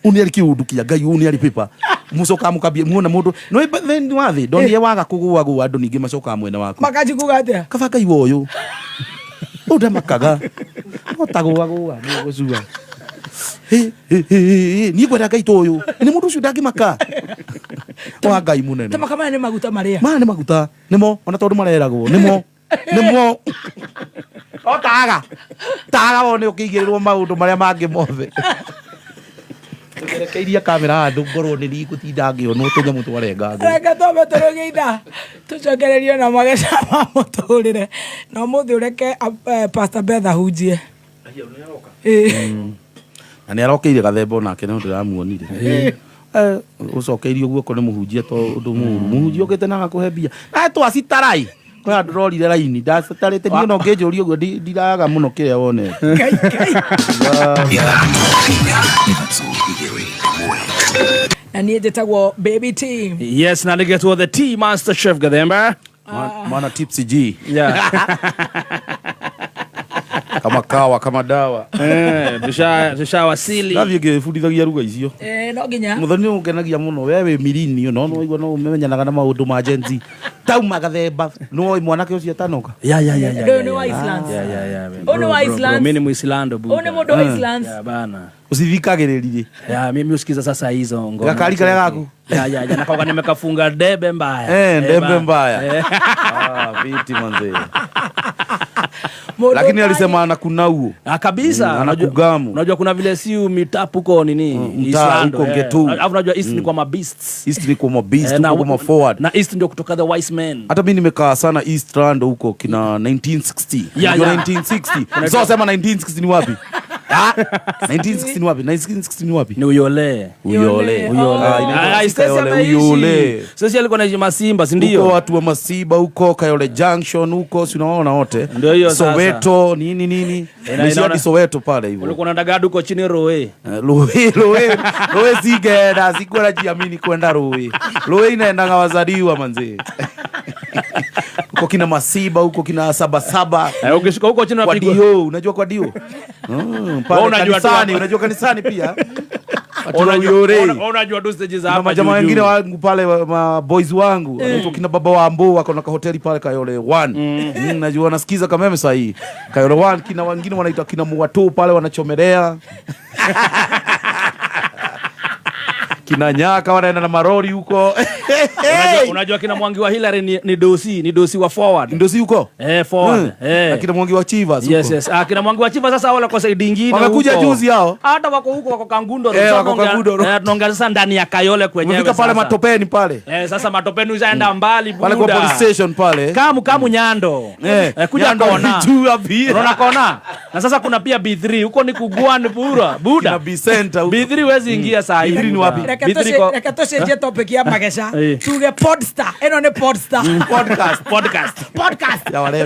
uniari kiundukia ngai uniari pepa mucoka mukambie muona mundu no then wathi ndonire waga kugua andu ningi macoka mwena waku makaji kugatia kaba ngai woyu uda makaga otagua ni gocua ni kwenda ngai toyu ni mundu ucio ndangimaka wa ngai munene tamaka mane maguta maria mane maguta nimo ona tondu mareragwo nimo otaga wone ukigirirwo maundu maria mangi mothe Kairia kamera andu ngorwo ni rigutinda ngionwo tunyamu twarenga reka tobe turugeida tucokererio na mageca ma muturire no muthi ureke Pastor Beth ahunjie na ni arokeire gathembo nake no ndiramuonire ucokeirio guoko ni muhunjia to undu muhunjia ukite na gakuhe mbia na twacitarai kwa ndororire raini ndacitarite ni no ngejuria uguo ndiraga muno kiria wone na niä njä tagwo Baby T. Yes, na nĩgetwo the T Master Chef Gathemba. Mana Tipsy G. Yeah. Kama kawa, kama dawa. Tushawasili. Navyo ngĩbundithagia ruga icio. No nginya. Muthoni ũngenagia mũno wewe mirini no igua no umemenyanaga na maũndũ ma Gen Z. Tauma Gathemba no mwanake ũcio tanoka. Ya. Ndio ni wa Iceland. Ya. Ono wa Iceland. Mimi ni Muislando bu. Ono modo wa Iceland. Ya bana. Usivikagĩrĩrie. Ya mimi usikiza sasa hizo ngoma. Gakari kale gaku. Ya na kwa nimekafunga debe mbaya. Debe mbaya. Viti manze. Lakini alisema anakunauo. Kabisa. Unajua kuna vile siu mitapuko nini Iceland huko Getu. Unajua East ni kwa mabeasts. East ni kwa mabeasts huko kwa forward. Na East ndio kutoka the wise men. Hata mimi nimekaa sana Eastland huko kina 1960. 1960. Sio sema 1960 ni wapi? 1960 ni wapi? 1960 ni wapi? Ni Uyole. Uyole. Sasa alikuwa anaishi Masimba, si ndio? Huko watu wa Masimba huko Kayole Junction huko si unaona wote. Ndio hiyo sasa. Soweto nini. Ni Soweto pale hivyo. Ulikuwa unadaga huko chini Roe. Roe sigeda sikuwa najiamini kwenda Roe. Roe inaenda wazaliwa manze. Huko kina Masiba huko kina Sabasaba. Ukishika huko chini kwa Dio, unajua kwa Dio? Pale kanisani, unajua kanisani pia. Unajua do stages hapa. Majamaa wengine wangu pale ma boys wangu, wanaitwa kina baba wa Ambo wako na hoteli pale Kayole 1. Najua nasikiza kama mimi sasa hii. Kayole 1 kina wengine wanaitwa kina Muwatu pale wanachomelea. kina Nyaka wanaenda na marori huko. Unajua kina Mwangi wa Hillary ni dosi wa forward. Ndosi huko? Forward. Kina Mwangi wa Chivas huko. Yes. Kina Mwangi wa Chivas sasa wala kwa side nyingine huko. Wamekuja juzi hao. Hata wako huko wako Kangundo. Wako Kangundo. Tunaongea sasa ndani ya Kayole kwenyewe sasa. Fika pale matopeni pale. Sasa matopeni uzaenda mbali buda. Pale kwa police station pale. Kamu Nyando. Kuja kona. Unaona kona. Na sasa kuna pia B3 huko ni kugwani buda. Kina B Center huko. B3 wezi ingia saa hii. B3 ni wapi? Rekatoshe je topic ya magesha. Tuge Podstar. Eno ne Podstar. Podcast. Ya wale.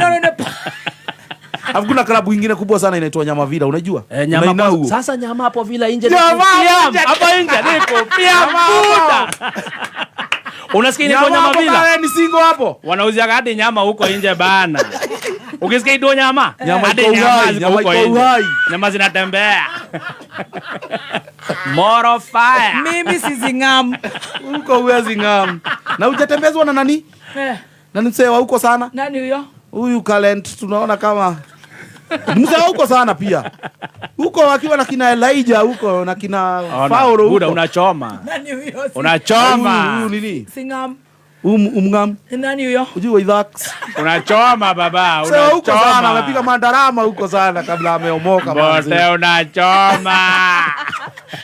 Hakuna klabu nyingine kubwa sana inaitwa Nyama Villa, unajua? Nyama sasa Nyama hapo Villa nje. Hapa nje niko pia buda. Unasikia inaitwa Nyama Villa? Ni single hapo. Wanauzia hadi nyama huko nje bana. Ukisikia ido nyama hadi nyama huko nje. Nyama zinatembea. Moro fire. Mimi si zingam. Huko huwezi ngam. Na hujatembezwa na nani? Na msewa huko sana? Nani huyo? Huyu Talent tunaona kama msewa huko sana pia. Huko wakiwa na kina Elijah huko na kina Paulo huko. Buda unachoma. Nani huyo? Unachoma. Huyu nini? Singam. Umngam. Nani huyo? Ujue Idhax. Unachoma baba, unachoma. Huko sana amepiga mandarama huko sana kabla ameomoka manzi. Bote unachoma.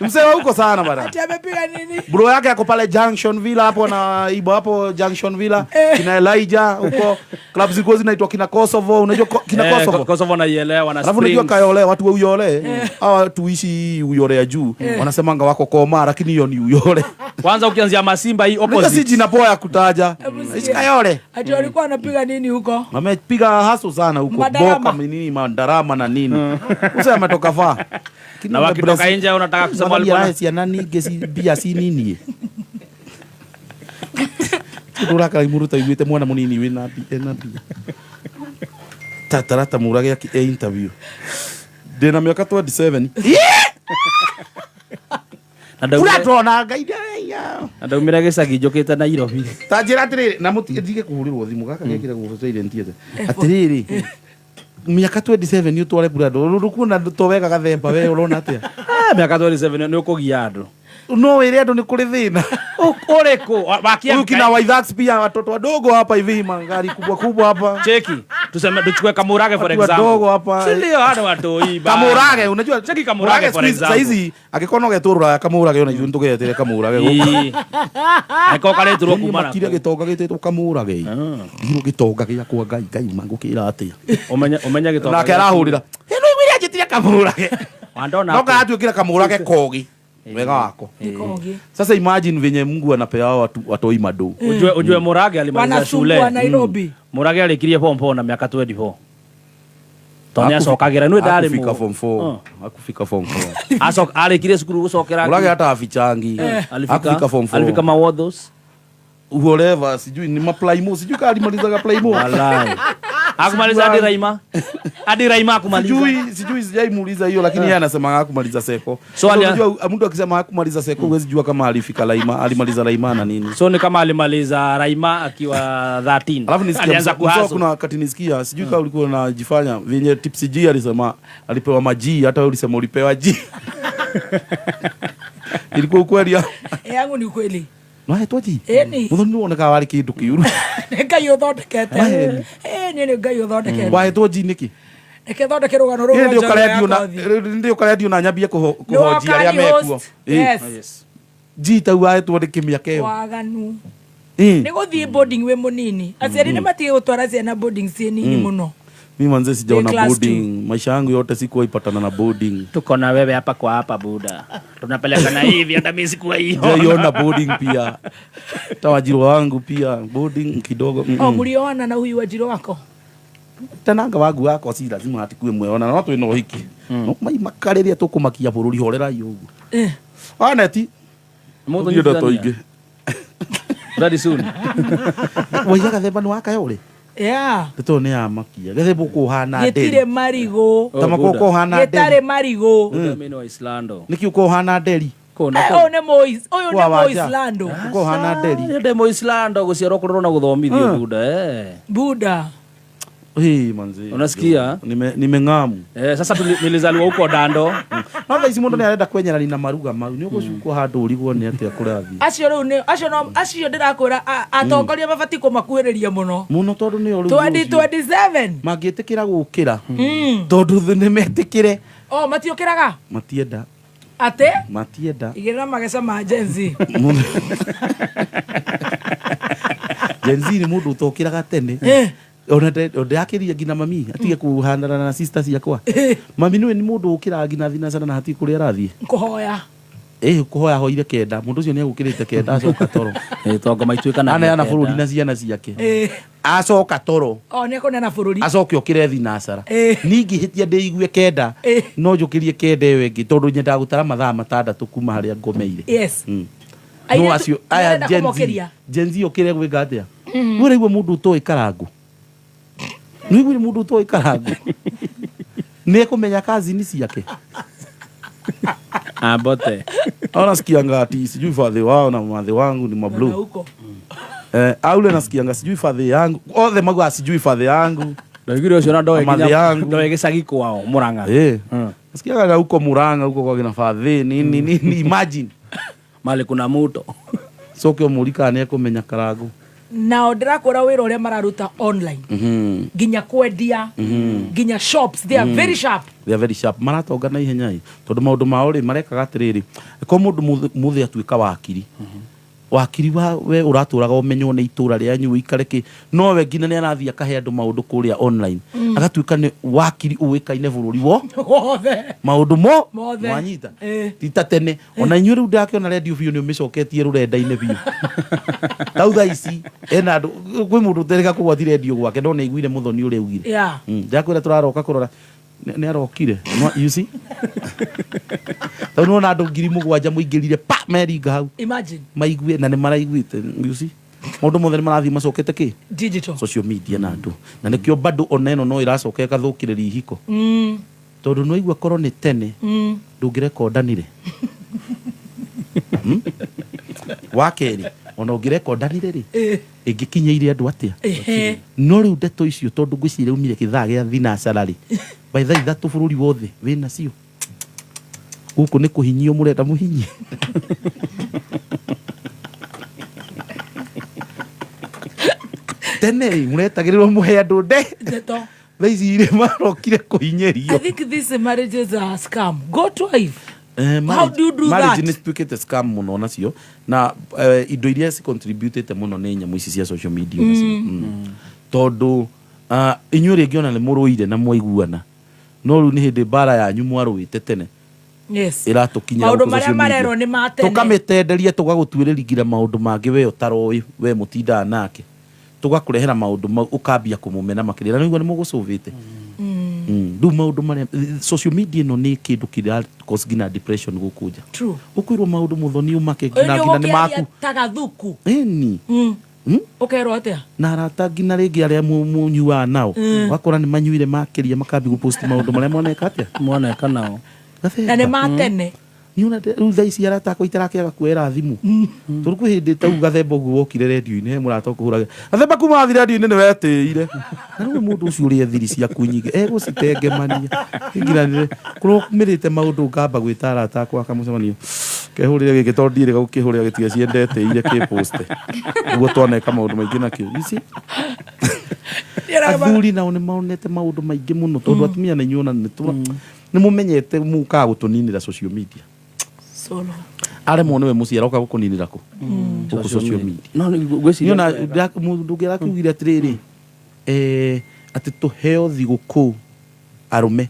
Msewa huko sana bana. Ati amepiga nini? Bro yake yako pale Junction Villa hapo na ibo hapo Junction Villa. Kina Elijah huko. Club ziko zinaitwa kina Kosovo, unajua kina Kosovo. Kosovo naielewa na Springs. Alafu unajua Kayole watu wa Uyole. Hawa tuishi Uyole ya juu. Wanasemanga wako Koma lakini hiyo ni Uyole. Kwanza ukianzia Masimba hii opposite. Ndio si jina poa kutaja. Kayole. Ati walikuwa wanapiga nini huko? Wamepiga haso sana huko. Boka nini mandarama na nini. Usa ametoka faa. Na wakitoka nje unataka kusema walikuwa si nani gesi bia si nini. Turaka imuruta igwite mwana munini we na pia. Tatarata murage ya interview. Dena miaka 27. Uratona gaida ya. Ndaumira gicagi njukite Nairobi. Tajira atiriri na mutige kuhurirwo thimu gaka gekire gubucaire ntiete. Atiriri. Miaka 27 ni utware burado rukuna towega gathemba we urona atia. Miaka 27 ni ukugia andu. No wele andu ni kuri thina. Ureko wakia ukina Waithax pia watoto wadogo hapa hivi magari kubwa hapa. Cheki. Tuseme tuchukue Kamurage for example. Wadogo hapa. Ndio hata watoi ba. Kamurage unajua cheki Kamurage for example. Saizi akikono geturura Kamurage ona ijuntu getere Kamurage. Ako kale turu kumana. Kire gitoga giteto Kamurage. Giro gitoga gya kwa gai mangukira atia. Umenya gitoga. Na kerahurira. Eno igwira jitire Kamurage. Wandona. Noka atu kira Kamurage kogi. Wega wako. Sasa imagine venye Mungu anapea watu watoi mado. Ujue Murage alimaliza shule. Wanasumbua Nairobi. Murage alikirie form 4 na miaka 24. Tonya sokagira nwe dare mu. Akufika form 4. Akufika form 4. Asok alikirie sukuru gusokera. Murage hata afichangi. Akufika form 4. Alifika mawodos. Whatever, sijui ni maplaimo, sijui kama alimaliza plaimo. Wallahi. Akumaliza hadi Raima. Hadi Raima akumaliza. Sijui sijaimuuliza hiyo lakini yeye anasema hakumaliza seko. So unajua mtu akisema hakumaliza seko huwezi jua kama alifika Raima, alimaliza Raima na nini. So ni kama alimaliza Raima akiwa 13. Alafu nisikia kuna wakati nisikia sijui kama ulikuwa unajifanya venye Tipsy G alisema alipewa maji hata wewe ulisema ulipewa G. Ilikuwa ukweli yangu ni ukweli. No hetwaji. Eni. Muthoni woneka wari kindu kiuru. Ngai uthondekete. Ni ngai uthondekete. Wa hetwaji niki. Eke thondeke rugano rũrũ ndio karedio na nyambia kuhojia aria mekuo. Yes. Jita waetwo ndiki miaka iyo. Waganu. Ni guthii boarding we munini. Aciari ni matige gutwara ciana boarding ci nini muno. Mimi manze sijaona boarding. Maisha yangu yote sikuwa ipatana na boarding. Tuko na wewe hapa kwa hapa buda. Tunapelekana hivi hata mimi sikuwa hiyo. Sijaona boarding pia. Tawajiro wangu pia boarding kidogo. Mlioana na huyu wajiro wako? Tananga wangu wako si lazima atikue mweona na watu ino hiki. No mai makariria tukumakia bururi horera iyo. Aneti. Mudo ndio toige. Very soon. Wayaga theba no Kayole. Yeah. Toto ne amakia. Gethebo kuhana nderi. Gitire marigo. Tamako kuhana nderi. Gitare marigo. Mimi wa Islando. Niki kuhana nderi. Oyo ne Moislando. Kuhana nderi. Ndio Moislando guciarwo kurona guthomithio buda Buda. manzi. Unasikia? Nimeng'amu. Sasa nilizaliwa huko Dando. Na thaisi mundu ni arenda kwenyera ni na maruga mau. Ni ugucukwo handu urigwo ni atia kurathi. Acio ndirakwira atongoria mabati kumakuhiriria muno. Muno tondu ni uru. 2027. Magietikira gukira. Tondu ni metikire. Matiokiraga? Matienda. Ate? Matienda. Igirira magesa ma Gen Z. Gen Z ni mundu utokiraga tene. Ona ndakiria ngina mami atige kuhandana na sisters yakwa. Mami niwe ni mundu ukira ngina thina sana na hati kuria rathie. Kuhoya. Kuhoya hoire kenda mundu ucio ni agukirite kenda acoka toro. Tongo maituika na ana bururi na ciana ciake. Acoka toro. Ni akonena bururi. Acoke okire thinacara. Ningi hitia ndeigue kenda. No njukirie kenda ewe ngi tondu nyenda gutara mathaa matandatu kuma haria ngomeire. Yes. No acio aya Gen Z okire gwe gatia. Wore igwe mundu to ikarangu. Nigwe mundu to ikarangu. Ni kumenya kazi ni ciake. Bote. Nasikia ngati sijui fathe wao na mathe wangu ni mablu. Aule nasikia sijui fathe yangu. Othe magwa sijui fathe yangu. Ndigire ucio na ndoe gicagi kwao Murang'a. Nasikia huko Murang'a huko kwa kina fathe nini imagine. Mali kuna muto. Soke omurika ne kumenya karangu. Nao ndirakwira wira uria mararuta online. Ginya kwendia. Ginya shops they are very sharp. They are very sharp. Maratonga na ihenya tondu maundu mao ri marekaga atiriri. Ko mundu muthe atuika wakiri. Wakiri we uraturaga umenywo ni itura rianyu ikareke no we ngina ni arathia kahe andu maundu kuria online. Agatuika ni wakiri uikaine bururi wo. Maundu mo mwanyita. Tita tene ona inyu riu ndakiona radio view ni umicoketie rurenda-ine biu. Tauga ici ena andu kwi mundu tereka kugwati radio gwake no ni iguire muthoni uri ugire. Ndakwira turaroka kurora ni arokire. You see? Tondu na andu 7,000 muingirire pa meringa hau. Imagine. Maigue na ni maraiguite. You see? Maundu mothe ni marathi macokete ki? Digital. Social media na andu. Na nikio bado oneno no iracoka ikathukiriria ihiko. Tondu no igua korwo ni tene. Ndungirekondanire. Wakeri ona ungirekondanire ri ingikinyeire andu atia. No riu ndeto icio tondu ngwicire umire kithaa gia thinacara ri. By the way bururi wothe wina cio. Guku ni kuhinyio murenda muhinyi. Tene muretagirirwo muhe andu ndeto. Thaici ire marokire kuhinyerio. I think this marriage is a scam. Go to wife. How do you do marriage that? Ni spikete scam muno nacio na indo iria ci contributete muno ni nyamu ici cia social media nacio. Tondu inyu ringi ona ni muruire na mwaiguana. No ru ni hindi bara yanyu mwaruite tene. Yes. Iratukinya maundu maria marero ni matene. Tukamitenderia tugagutwiririgira maundu mangi we utaroi we mutinda nake. Tugakurehera maundu mau ukambia kumumena makirira no igwa ni mugusuvite. Du maundu maria social media no ni kindu kira cause gina depression gukuja. True. Ukwirwo maundu muthoni umake gina ni maku. Tagathuku. Ni. Ukerwo atia? Na arata ngina ringi aria munyua nao wakora ni manyuire makiria makambi gupost maundu maria moneka atia moneka nao na ni matene ni una rutha ici arata ko itarakiaga kuera thimu turuku hindi tau gathemba guo okire radio-ine murata kuhuraga gathemba kuma thi radio-ine ni weteire na no mundu ucio uri thiri cia kunyige gucitengemania ngina kurumirite maundu ngamba gwita arata kwa kamucemanio kehurire gike tondire gukihurira gitiga ciendete ire ki post ugo twaneka maundu maingi nakio ici athuri nao ni maonete maundu maingi muno tondu atumia na inyuona ni mumenyete muka gutuninira social media solo are mone we muciara uka gukuninira ku social media no gwiciria na mundu ngira kugire atiriri ati tuheo thiguku arume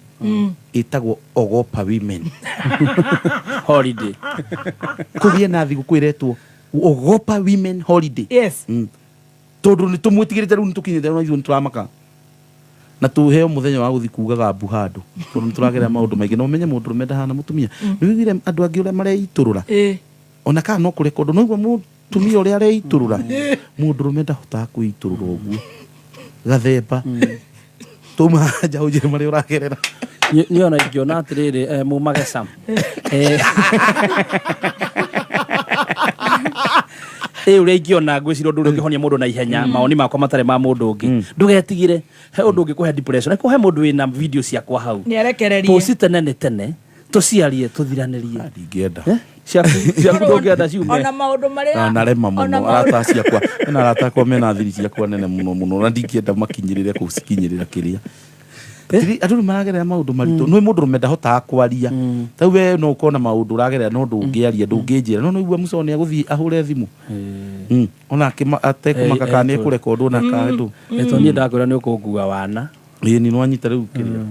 itagwo ogopa women holiday kugie na thiguku iretwo ogopa women holiday. Yes. Tondu ni tumwitigirite riu nitukinyite na ithu nituramaka na tuheo muthenya wa guthi kugaga mbu handu tondu nituragerera maundu maingi no menye mundu rumenda hana mutumia ni wigire andu angi uria mareiturura ona kana no kure kondu no igwa mutumia uria areiturura mundu rumenda hota kuiturura uguo gathemba tuma ja ujire mari uragerera ni ona ikiona atiriri mu magesa uria ingiona ngwicira ndu ngihonia mundu na ihenya maoni makwa matare ma mundu ungi ndugetigire he undu ungi kuhe depression ko he mundu wina video ciakwa hau ni arekererie post tene tuciarie tuthiranirie ndingienda ciaku ndungienda ciume ona maundu maria na rema muno arata ciakwa na arata kwa mena thiri ciakwa nene muno na ndingienda makinyirire kucikinyirira kiria andu ni maragerera maundu maritu no mundu rumenda hotaga kwaria tau we no ukona maundu uragerera no ndungiaria ndungijira no igua muco ni aguthii ahure thimu ona atekumaka kana ekurekondo na kandu eto ni ndakwira ni ukungua wana ni no anyita riu kiria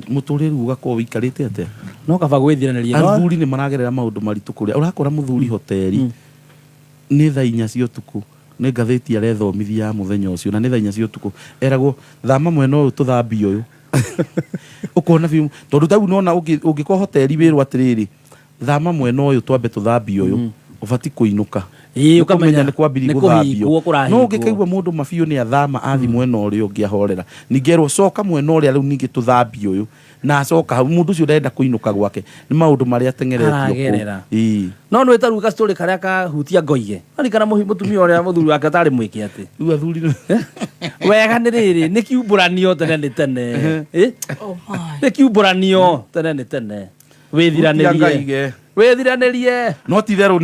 muturire ugako wikarite ate no kaba gwithiraniria no athuri ni maragerera maundu maritu kuria urakora muthuri hoteli ni thaa 4 cia utuku ni ngatheti arethomithia muthenya ucio na ni thaa 4 cia utuku eragwo thama mwena uyu tuthambie uyu ukona biu tondu tau nona ungiko hoteli wirwo atiriri thama mwena uyu twambe tuthambie uyu ubati kuinuka ukamenya ni kwambiri guthambio no ungikaigwa mundu mabiu ni athama athi mwena uri ungiahorera ningerwo coka mwena uri riu ningi tuthambie uyu na coka mundu ucio ndenda kuinuka gwake ni maundu maria tengeretio no no etaru ka story karia ka hutia ngoige ani kana mutumia uria muthuri wake atari mwiki ati riu athuri wega ni riri ni kiumburanio tene oh my ni kiumburanio tene wethiranirie no ti theru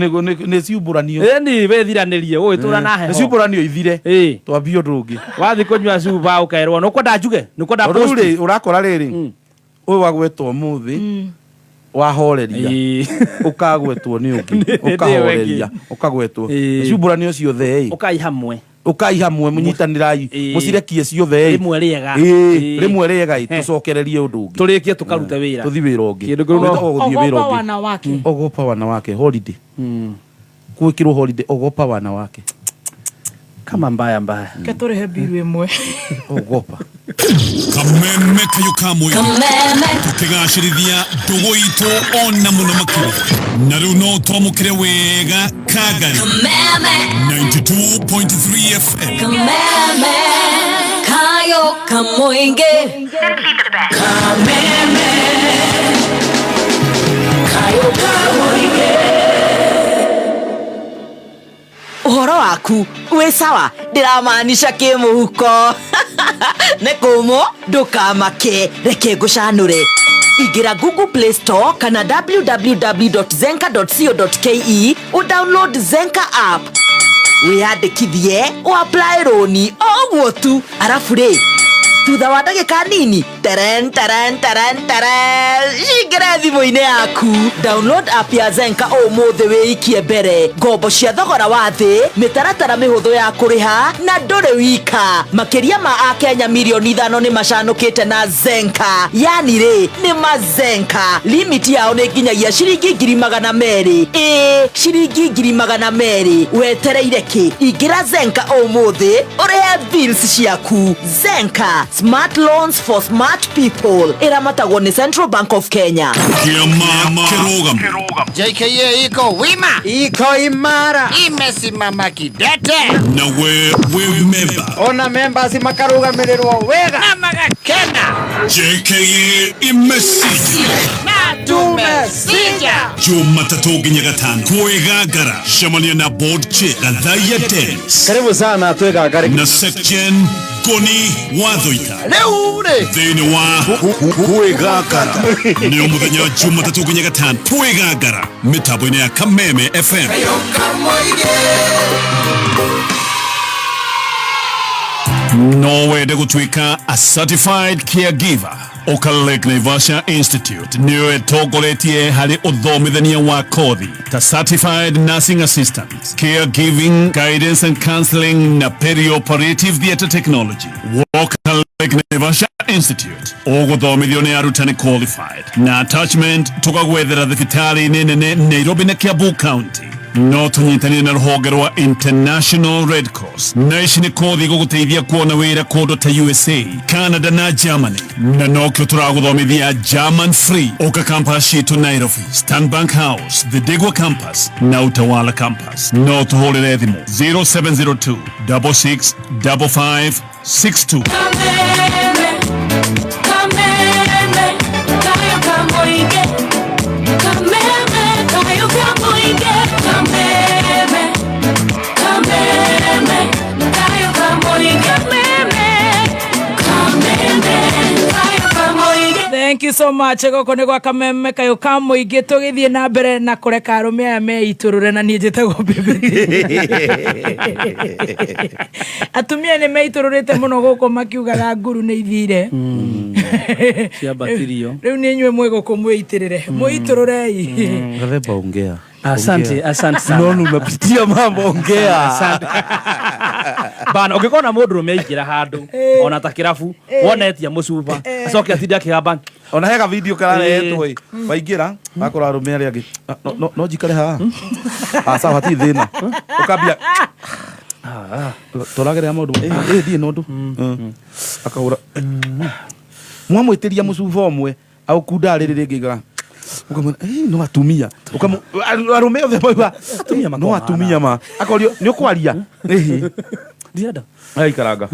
ni ciumburanio ni wethiranirie uyu tura na heho ni ciumburanio ithire twambie ndungi wathi kunywa cuba ukairwo no kwenda njuge no kwenda post urakora riri uyu wagwetwo muthi wahoreria ukagwetwo ni ungi ukahoreria ukagwetwo ciumburanio ciothe ukai hamwe munyitanirai mucirekie ciothe rimwe riega tucokererie undu ungi turikie tukarute wira tuthi wira ungi kindu kiru no ogopa wana wake holiday kuikirwo holiday ogopa wana wake kama mbaya keturihe biru imwe ogopa kameme kayo kamwe tukigacirithia ndugu itu ona muno makiri na riu no twamukire wega Kagari 92.3 FM kameme kayo kamoinge kameme kayo kamoinge uhoro waku we sawa ndiramaanisha kimuhuko nekumo ndukamake reke ngucanure ingira Google Play Store kana www.zenka.co.ke udownload Zenka app wiyandikithie uapply roni oguo tu arafu ri thutha wa ndagika nini ingire thimu-ini yaku download app ya Zenka umuthi wiikie mbere ngombo cia thogora wa thi mitaratara mihuthu ya kuriha na nduri wika makiria ma Akenya milioni 5 ni macanukite na Zenka yani ri ni mazenka limit yao ni nginyagia ciringi 200,000 ciringi 200,000 wetereire ki ingira Zenka umuthi urihe bills ciaku Zenka smart loans for smart people iramatagwo ni Central Bank of Kenya kiama kirugam JKA iko wima, iko imara, imesimama kidete na we member ona members makarugamirwa wega na magakena JKA imesija na tumesija Jumatatu nginya gatano kwegagara shamania na board chair Gathaya Dance karibu sana twegagare na section Goni Wathoita leure thini wa kwegagara ni umuthenya wa Jumatatu nginya gatano kwegagara mitambo-ini ya Kameme FM no wende gutwika a certified caregiver Oka Lake Naivasha Institute niyo etogoretie hari uthomithania wa kothi ta certified nursing assistant, caregiving, guidance and counseling na perioperative theatre technology. Oka Lake Naivasha Institute uguthomithio ni arutani qualified na attachment tukagwethera thibitari nene Nairobi na Kiambu County. No tunyitani na ruhonge rwa International Red Cross na ici ni kothi guguteithia kuona wira kundu ta USA, Canada na Germany na nokyo turaguthomithia German free Oka campus yitu Nairobi, Stanbank House, the Digwa campus na Utawala campus. No tuhurire thimu 0702 665562 Kameme, kayo kamoinge. Kameme, you so much goko nä gwa kameme kayå ka må ingä tå gä thiä na mbere na kå reka arå me aya meitå rå re na niä njä tagwo atumia nä meitå rå rä te må no gå kå makiugaga nguru nä ithire ciambatirio rä u nä inyuä mwä gå kå mwä itä rä re mwä itå rå rei Gathemba ongea. asante sana Nonu umepitia mambo ongea. Asante. Bana ungikona mundu rume aikira handu ona ta kirabu wonetia mucuba acoke atinde akihamba Ona hega video kararetwo i. Waingira akora arume ari angi. No jikare ha. Sawa ti thina. Ukambia turagerea mundu. Thie nondu. Akahura. Mwamwitiria mucuba umwe au kunda riri ringiga. Ukamwona no atumia. Arume othe moiga atumia ma. No atumia ma. Akorio ni ukwaria. Ndienda. Ai karanga.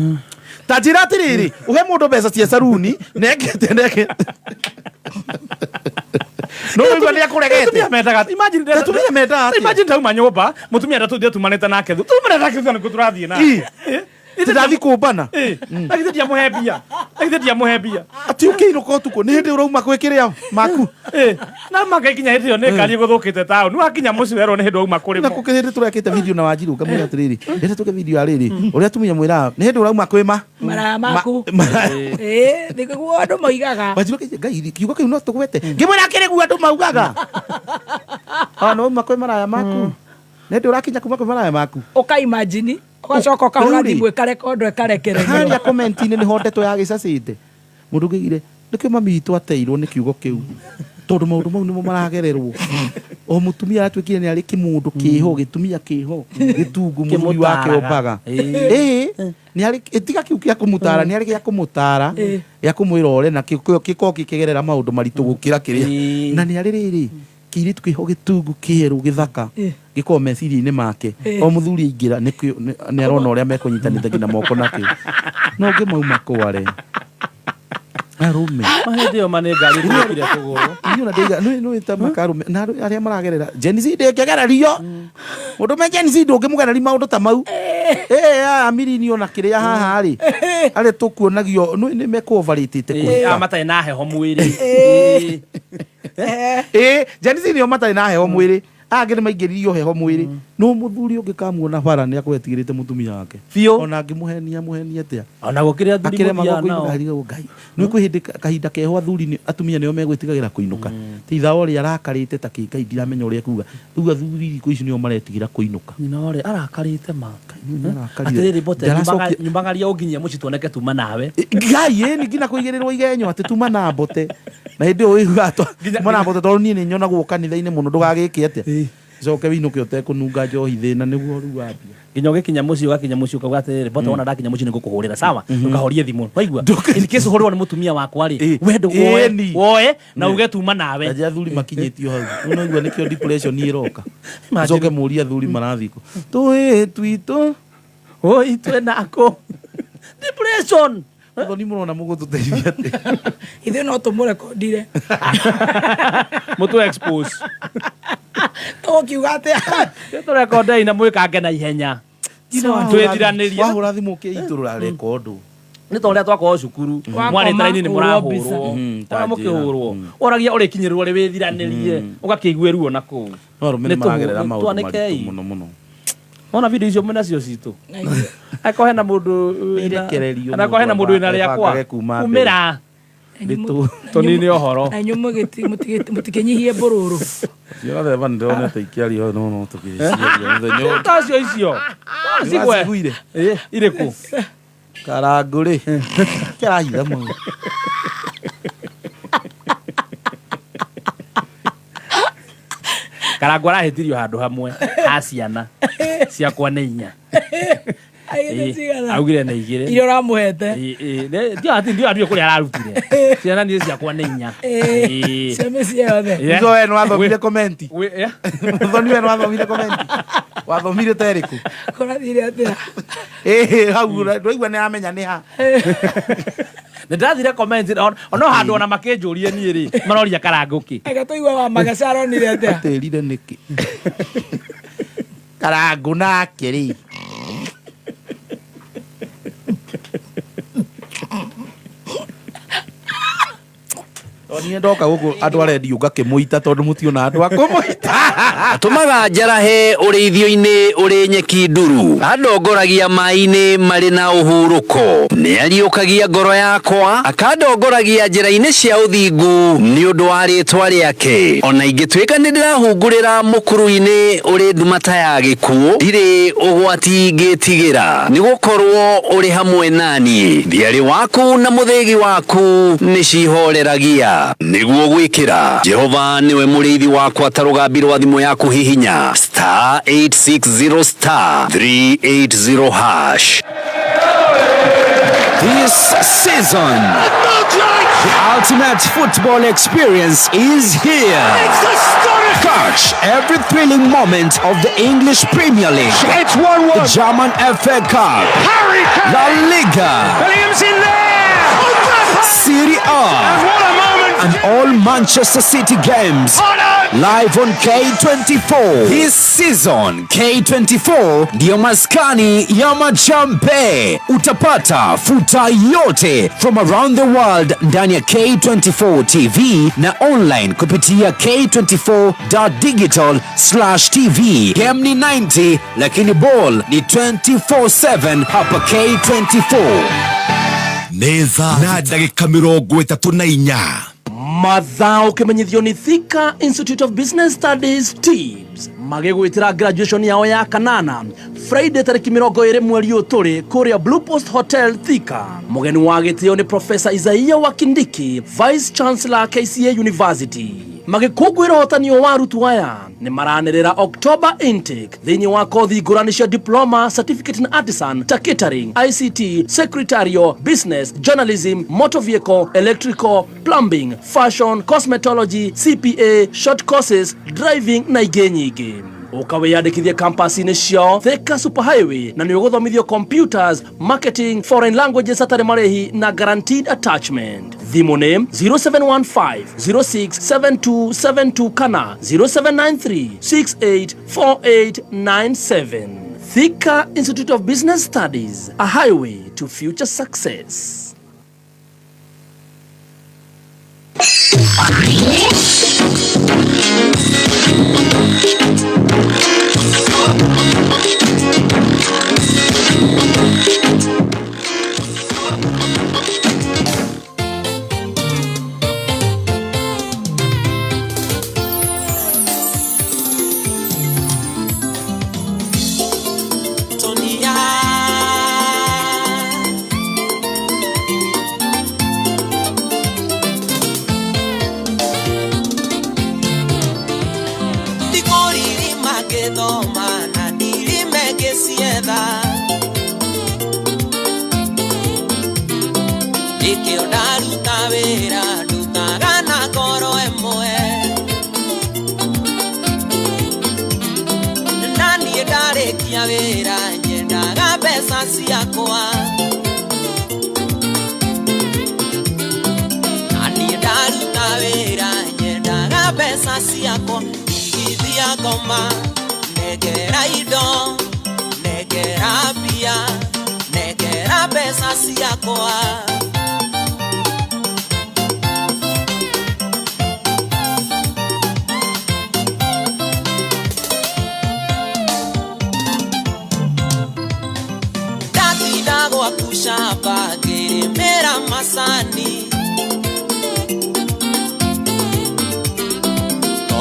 Tajira atiriri, uhe mundu mbeca cia saruni, nekete. No igwa ni akuregete. Tumia metaga. Imagine that. Tumia metaga. Imagine tauma nyumba, mutumia ndatuthia tumanete nake. Tumana nake thana kuturathie na. Tutathi kumbana. Agithitia muhebia. Agithitia muhebia. Ati ukiinuka tuko ni hindi urauma gwikiria maku. Na magaikinya hindi yo ne kali guthukite tauni. Wakinya mucwero ni hindi urauma kuri mo. Na kukihindi turekete video na Wanjiru ngamwira atiriri. Ndete tuke video ariri. Uria tumia mwira ni hindi urauma kwima. mara maku ndiguo andu moigaga Wanjiru ngai kiugo kiu no tugwete. Ngimwira kiri guo andu maugaga. No makwe maraya maku. Ni hindi urakinya kuma kwe maraya maku. Uka imagine ugacoka ukahura thimũ ĩkarekondo ĩkarekererio haria comment-inĩ nĩ hondetwo ya gĩcacĩte mũndũ ũngĩgire nĩkĩo mami witũ ateirwo nĩ kiugo kĩu tondũ maũndũ mau nĩmo maragererwo o mũtumia aratuĩkire nĩ arĩ kĩmũndũ kĩho gĩtumia kĩho gĩtungu mũthuri wake ombaga nĩ arĩ ĩtiga kiu gĩa kũmũtara nĩ arĩ gĩa kũmũtara gĩa kũmwĩra ore na gĩkorwo gĩkĩgerera maũndũ maritũ gũkĩra kĩrĩa na nĩ arĩ rĩrĩ kĩirĩtu kĩho gĩtungu kĩerũ gĩthaka gĩkorwo meciria-inĩ make o mũthuri aingĩra nĩ arona ũrĩa mekũnyitanĩte nginya moko nakĩo no ngĩmauma kware arume mahĩndĩ yo manĩ ngari ĩrĩkire kũgũrũ niona ndaiga nĩ ta makarume na arĩa maragerera Gen Z ndĩngĩgererio mũndũ me Gen Z ndũngĩmũgereria maũndũ ta mau amiri ona kĩrĩa haha rĩ arĩ tũkuonagio nĩ mekũ-overratĩte kũrĩa matarĩ na heho mwĩrĩ Gen Z nĩo matarĩ na heho mwĩrĩ angĩ nĩ maingĩririo heho mwĩrĩ no mũthuri ũngĩkamuona bara nĩ akwetigĩrĩte mũtumia wake biũ ona angĩmũhenia atia ona gũkĩrĩa athuri mũhianao ngai nĩ kwĩhĩndĩ kahinda keho athuri atumia nĩo megwĩtigagĩra kũinũka ti itha ũrĩa arakarĩte ta kĩngai ndiramenya ũrĩa kuga rĩu athuri thikũ ici nĩo maretigĩra kũinũka nyina ũrĩa arakarĩte ma atĩrĩrĩ bote nyumbangaria ũnginyia mũciĩ tuoneke tuma nawe ngai nginya kũigĩrĩrwo igenyo atĩ tuma na mbote na hĩndĩ ĩyo ũigatwo tuma na mbote tondũ niĩ nĩ nyonagwo kanitha-inĩ mũno ndũgagĩke atĩa coke wĩinũke ũtekũnunga njohi thĩna nĩguo rĩu wambia nginya ũgĩkinya mũciĩ ũgakinya mũciĩ ũkauga atĩrĩrĩ bote wona ndakinya mũciĩ nĩngũkũhũrĩra sawa ndũkahorie thimũ waigua in case ũhũrĩrwo nĩ mũtumia wakwa rĩ wendo woe na uge tuma nawe aja athuri makinyĩtio hau ũnaigua nĩkĩo depression ĩroka coke mũria athuri marathikwo tũĩ twitũ itwe nako depression thoni mũrona mũgũtũteithia atĩ ithuĩ no tũmũrekondire mũtũ expose ũkiuga atĩa tũrekondei na mwĩkange na ihenya twĩthiranĩrie wahũra thimũ ũkĩitũrũra rekondo nĩ ta ũrĩa twakorwo cukuru mwarĩ tara-inĩ nĩ mũrahũrwo ona mũkĩhũrwo oragia ũrĩkinyĩrĩrwo rĩ wĩthiranĩrie ũgakĩigue ruo na kũu no arũme nĩ maragerera maũndũ maritũ mũno mũno ona video icio mwĩna cio citũ akorwo hena mũndũ wĩna rĩakwa umĩra tũnini ũhoro na inyuĩ mũtikĩnyihie mbũrũrũ ciothe va nĩndĩronete ikĩaria no tũkĩciaria mũthenya tacio icio cigwe irĩkũ karangũ rĩ kĩrahitha mau karangũ arahĩtirio handũ hamwe ha ciana ciakwa nĩ 4 augire nĩ 2 iria ũramũhete ndio atue kũrĩa ararutire ciana niĩ ciakwa nĩ 4 ciame ciothe izo we nĩwathomire komenti mũthoni we nĩwathomire komenti wathomire ta ĩrĩkũ kũrathire atĩa hau ndwaigua nĩramenya nĩ ha nĩndathire comment ono handũ ona makĩnjũrie niĩ rĩ maroria karangũ kĩ ega tũigua wa magaca aronire atĩa atĩrire nĩkĩ karangũ nake rĩ Oni ndoka guku andu arendi ungake muita tondu mutiona andu akumuita. Tumaga njarahe urithio-ini uri nyeki nduru. Andongoragia mai-ini mari na uhuruko. Ni ariukagia ngoro yakwa, akandongoragia njira-ini cia uthingu ni undu wa ritwa riake. Ona ingituika ni ndirahungurira mukuru-ini uri ndumata ya gikuo, ndiri ugwati ngitigira ni gukorwo uri hamwe nani. Thiari waku na muthegi waku ni cihoreragia niguo gwikira. Jehova niwe murithi wakwa tarugambirwo thimu yaku hihinya *860*380 hash. This season, the ultimate football experience is here. Catch every thrilling moment of the English Premier League, it's 1-1. The German FA Cup, La Liga, Williams in there, Serie A, and all Manchester City games live on K24. This season, K24 ndio maskani ya majambe. Utapata futa yote from around the world ndani ya K24 TV na online kupitia k24.digital/tv. Game ni 90 lakini ball ni 24/7 hapa K24. Neza na ndagika 34. Mathao kimenyithio ni Thika Institute of Business Studies TIBS magigwitira graduation yao ya kanana Friday tariki 20 mweri uturi kuria Blue Post Hotel Thika. Mugeni wa gitio ni Professor Isaiah Wakindiki, Vice Chancellor KCA University. Magikugwira hotanio wa arutu aya ni maranirira October intake thini wa kothi ngurani cia diploma, certificate in artisan ta catering, ICT, secretarial, business, journalism, motor vehicle, electrical, plumbing, fashion, cosmetology, CPA, short courses, driving na ingĩ nyingĩ. Ukawiyandikithia campus-ini ciao Thika Superhighway na niuguthomithio computers, marketing, foreign languages atari marehi na guaranteed attachment. Thimu name 0715067272 kana 0793684897. Thika Institute of Business Studies, a highway to future success.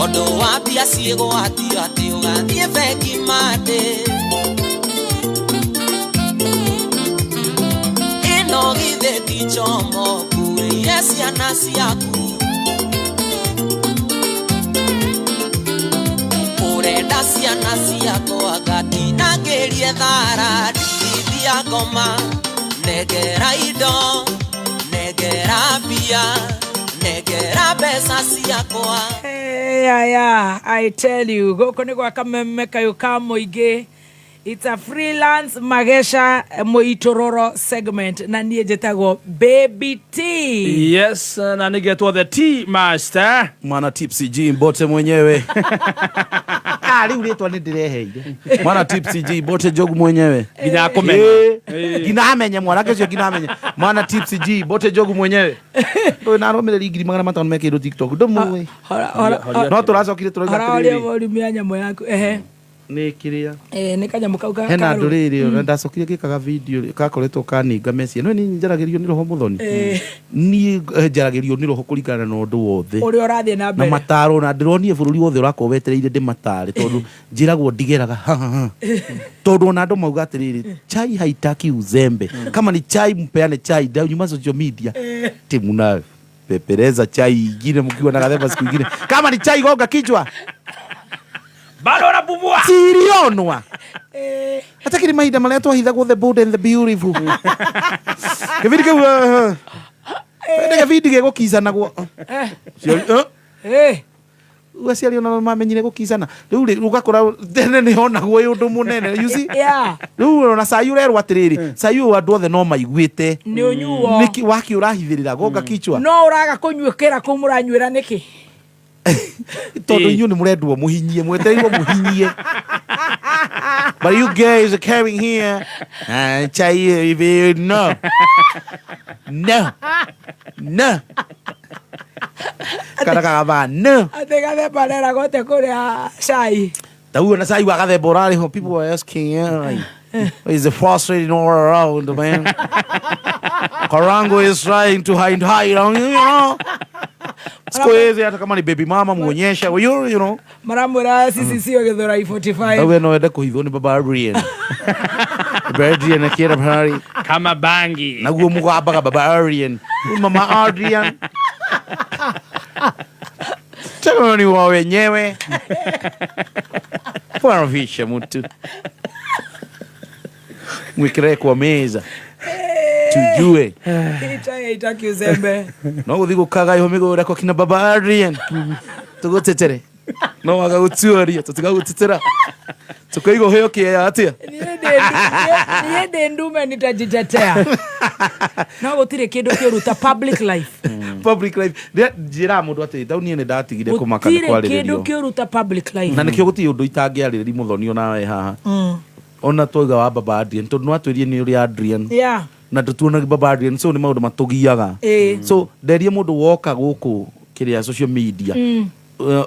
Odo wapia siego ati ugathie bengi mande ino githe ti chomo kuria ciana ciaku urenda ciana ciako agatinagĩrie thara ndithia ngoma negera indo negera mbia negera mbeca ciakwa. Yeah, I tell you, goko ni kwa kamemeka yuka moige. It's a freelance magesha moitororo segment na niye jetago Baby T. Yes, na nigetwa the Tea Master. Mwana Tipsy G mbote mwenyewe. riu ritwa ni ndireheire mwana Tipsy G Bote Jogu mwenyewe Ginya akomenya. Gina amenye mwanake ucio gina amenye mwana Tipsy G Bote Jogu mwenyewe ndo na romereri 500 mekiro TikTok ndomu no turacokire turoiga Hararia volume ya nyamo yaku ni kiria ni kanyamu kau ka hena nduriri ndacokire gikaga video kakoretwo kaninga message no ni njaragirio ni roho muthoni ni njaragirio ni roho kurikana na undu wothe uri urathie na mbere na mataro na ndironie bururi wothe urakorwo wetereire ndi matare tondu njiragwo ndigeraga tondu na andu mauga atiriri chai haitaki uzembe kama ni chai mpeane chai ndio nyuma social media timuna pepereza chai ingine mkiwa na gathemba siku ingine kama ni chai gonga kichwa bado unapumua sirionwa hata kile mahinda maria twahithagwo the bold and the beautiful kividi kiu ndege vidi gegukizana gwo ugaciari ona mamenyire gukizana riu ugakora tene ni honagwo undu munene you see riu ona sai urerwo atiriri sai andu othe no maiguite ni unyuo niki waki urahithirira gonga kichwa no uraga kunyuikira ku muranywira niki tondu inyu ni murendwo muhinyie mwetereirwo muhinyie but you guys are coming here chai no Karaka no. Atega de panera gote kuria chai. Tau na sai wa de borari ho people are asking is the frustrating all around man. Karango is trying to hide you know. Squeeze hata kama ni baby mama muonyesha you know. Maramura sisi sio githora 45. Wewe no enda kuhithwo ni baba Adrian. Baba Adrian akienda bahari kama bangi. Naguo mugamba baba Adrian. Mama Adrian. Tano ni wa wenyewe. Panavisha mtu. Mwikire kwa meza. Tujue. Itaki uzembe. No guthigo kaga iho migora kwa kina baba Adrian. Tugotetere. No waga gutsuaria tutiga gutetera. Tukaigo heo kia atia. Niende ndume nitajitetea. No gutire kindu kiruta public life. Public life. Njira mundu ati dauni ne datigire kumaka kwaririo. Gutire kindu kiruta public life. Na nikio guti undu itangiariri muthoni ona haha. Ona twiga wa baba Adrian tondu no atwirie ni uri Adrian. Yeah. Na tutuona baba Adrian so ni maundu matugiaga. So nderie mundu woka guku kiria social media.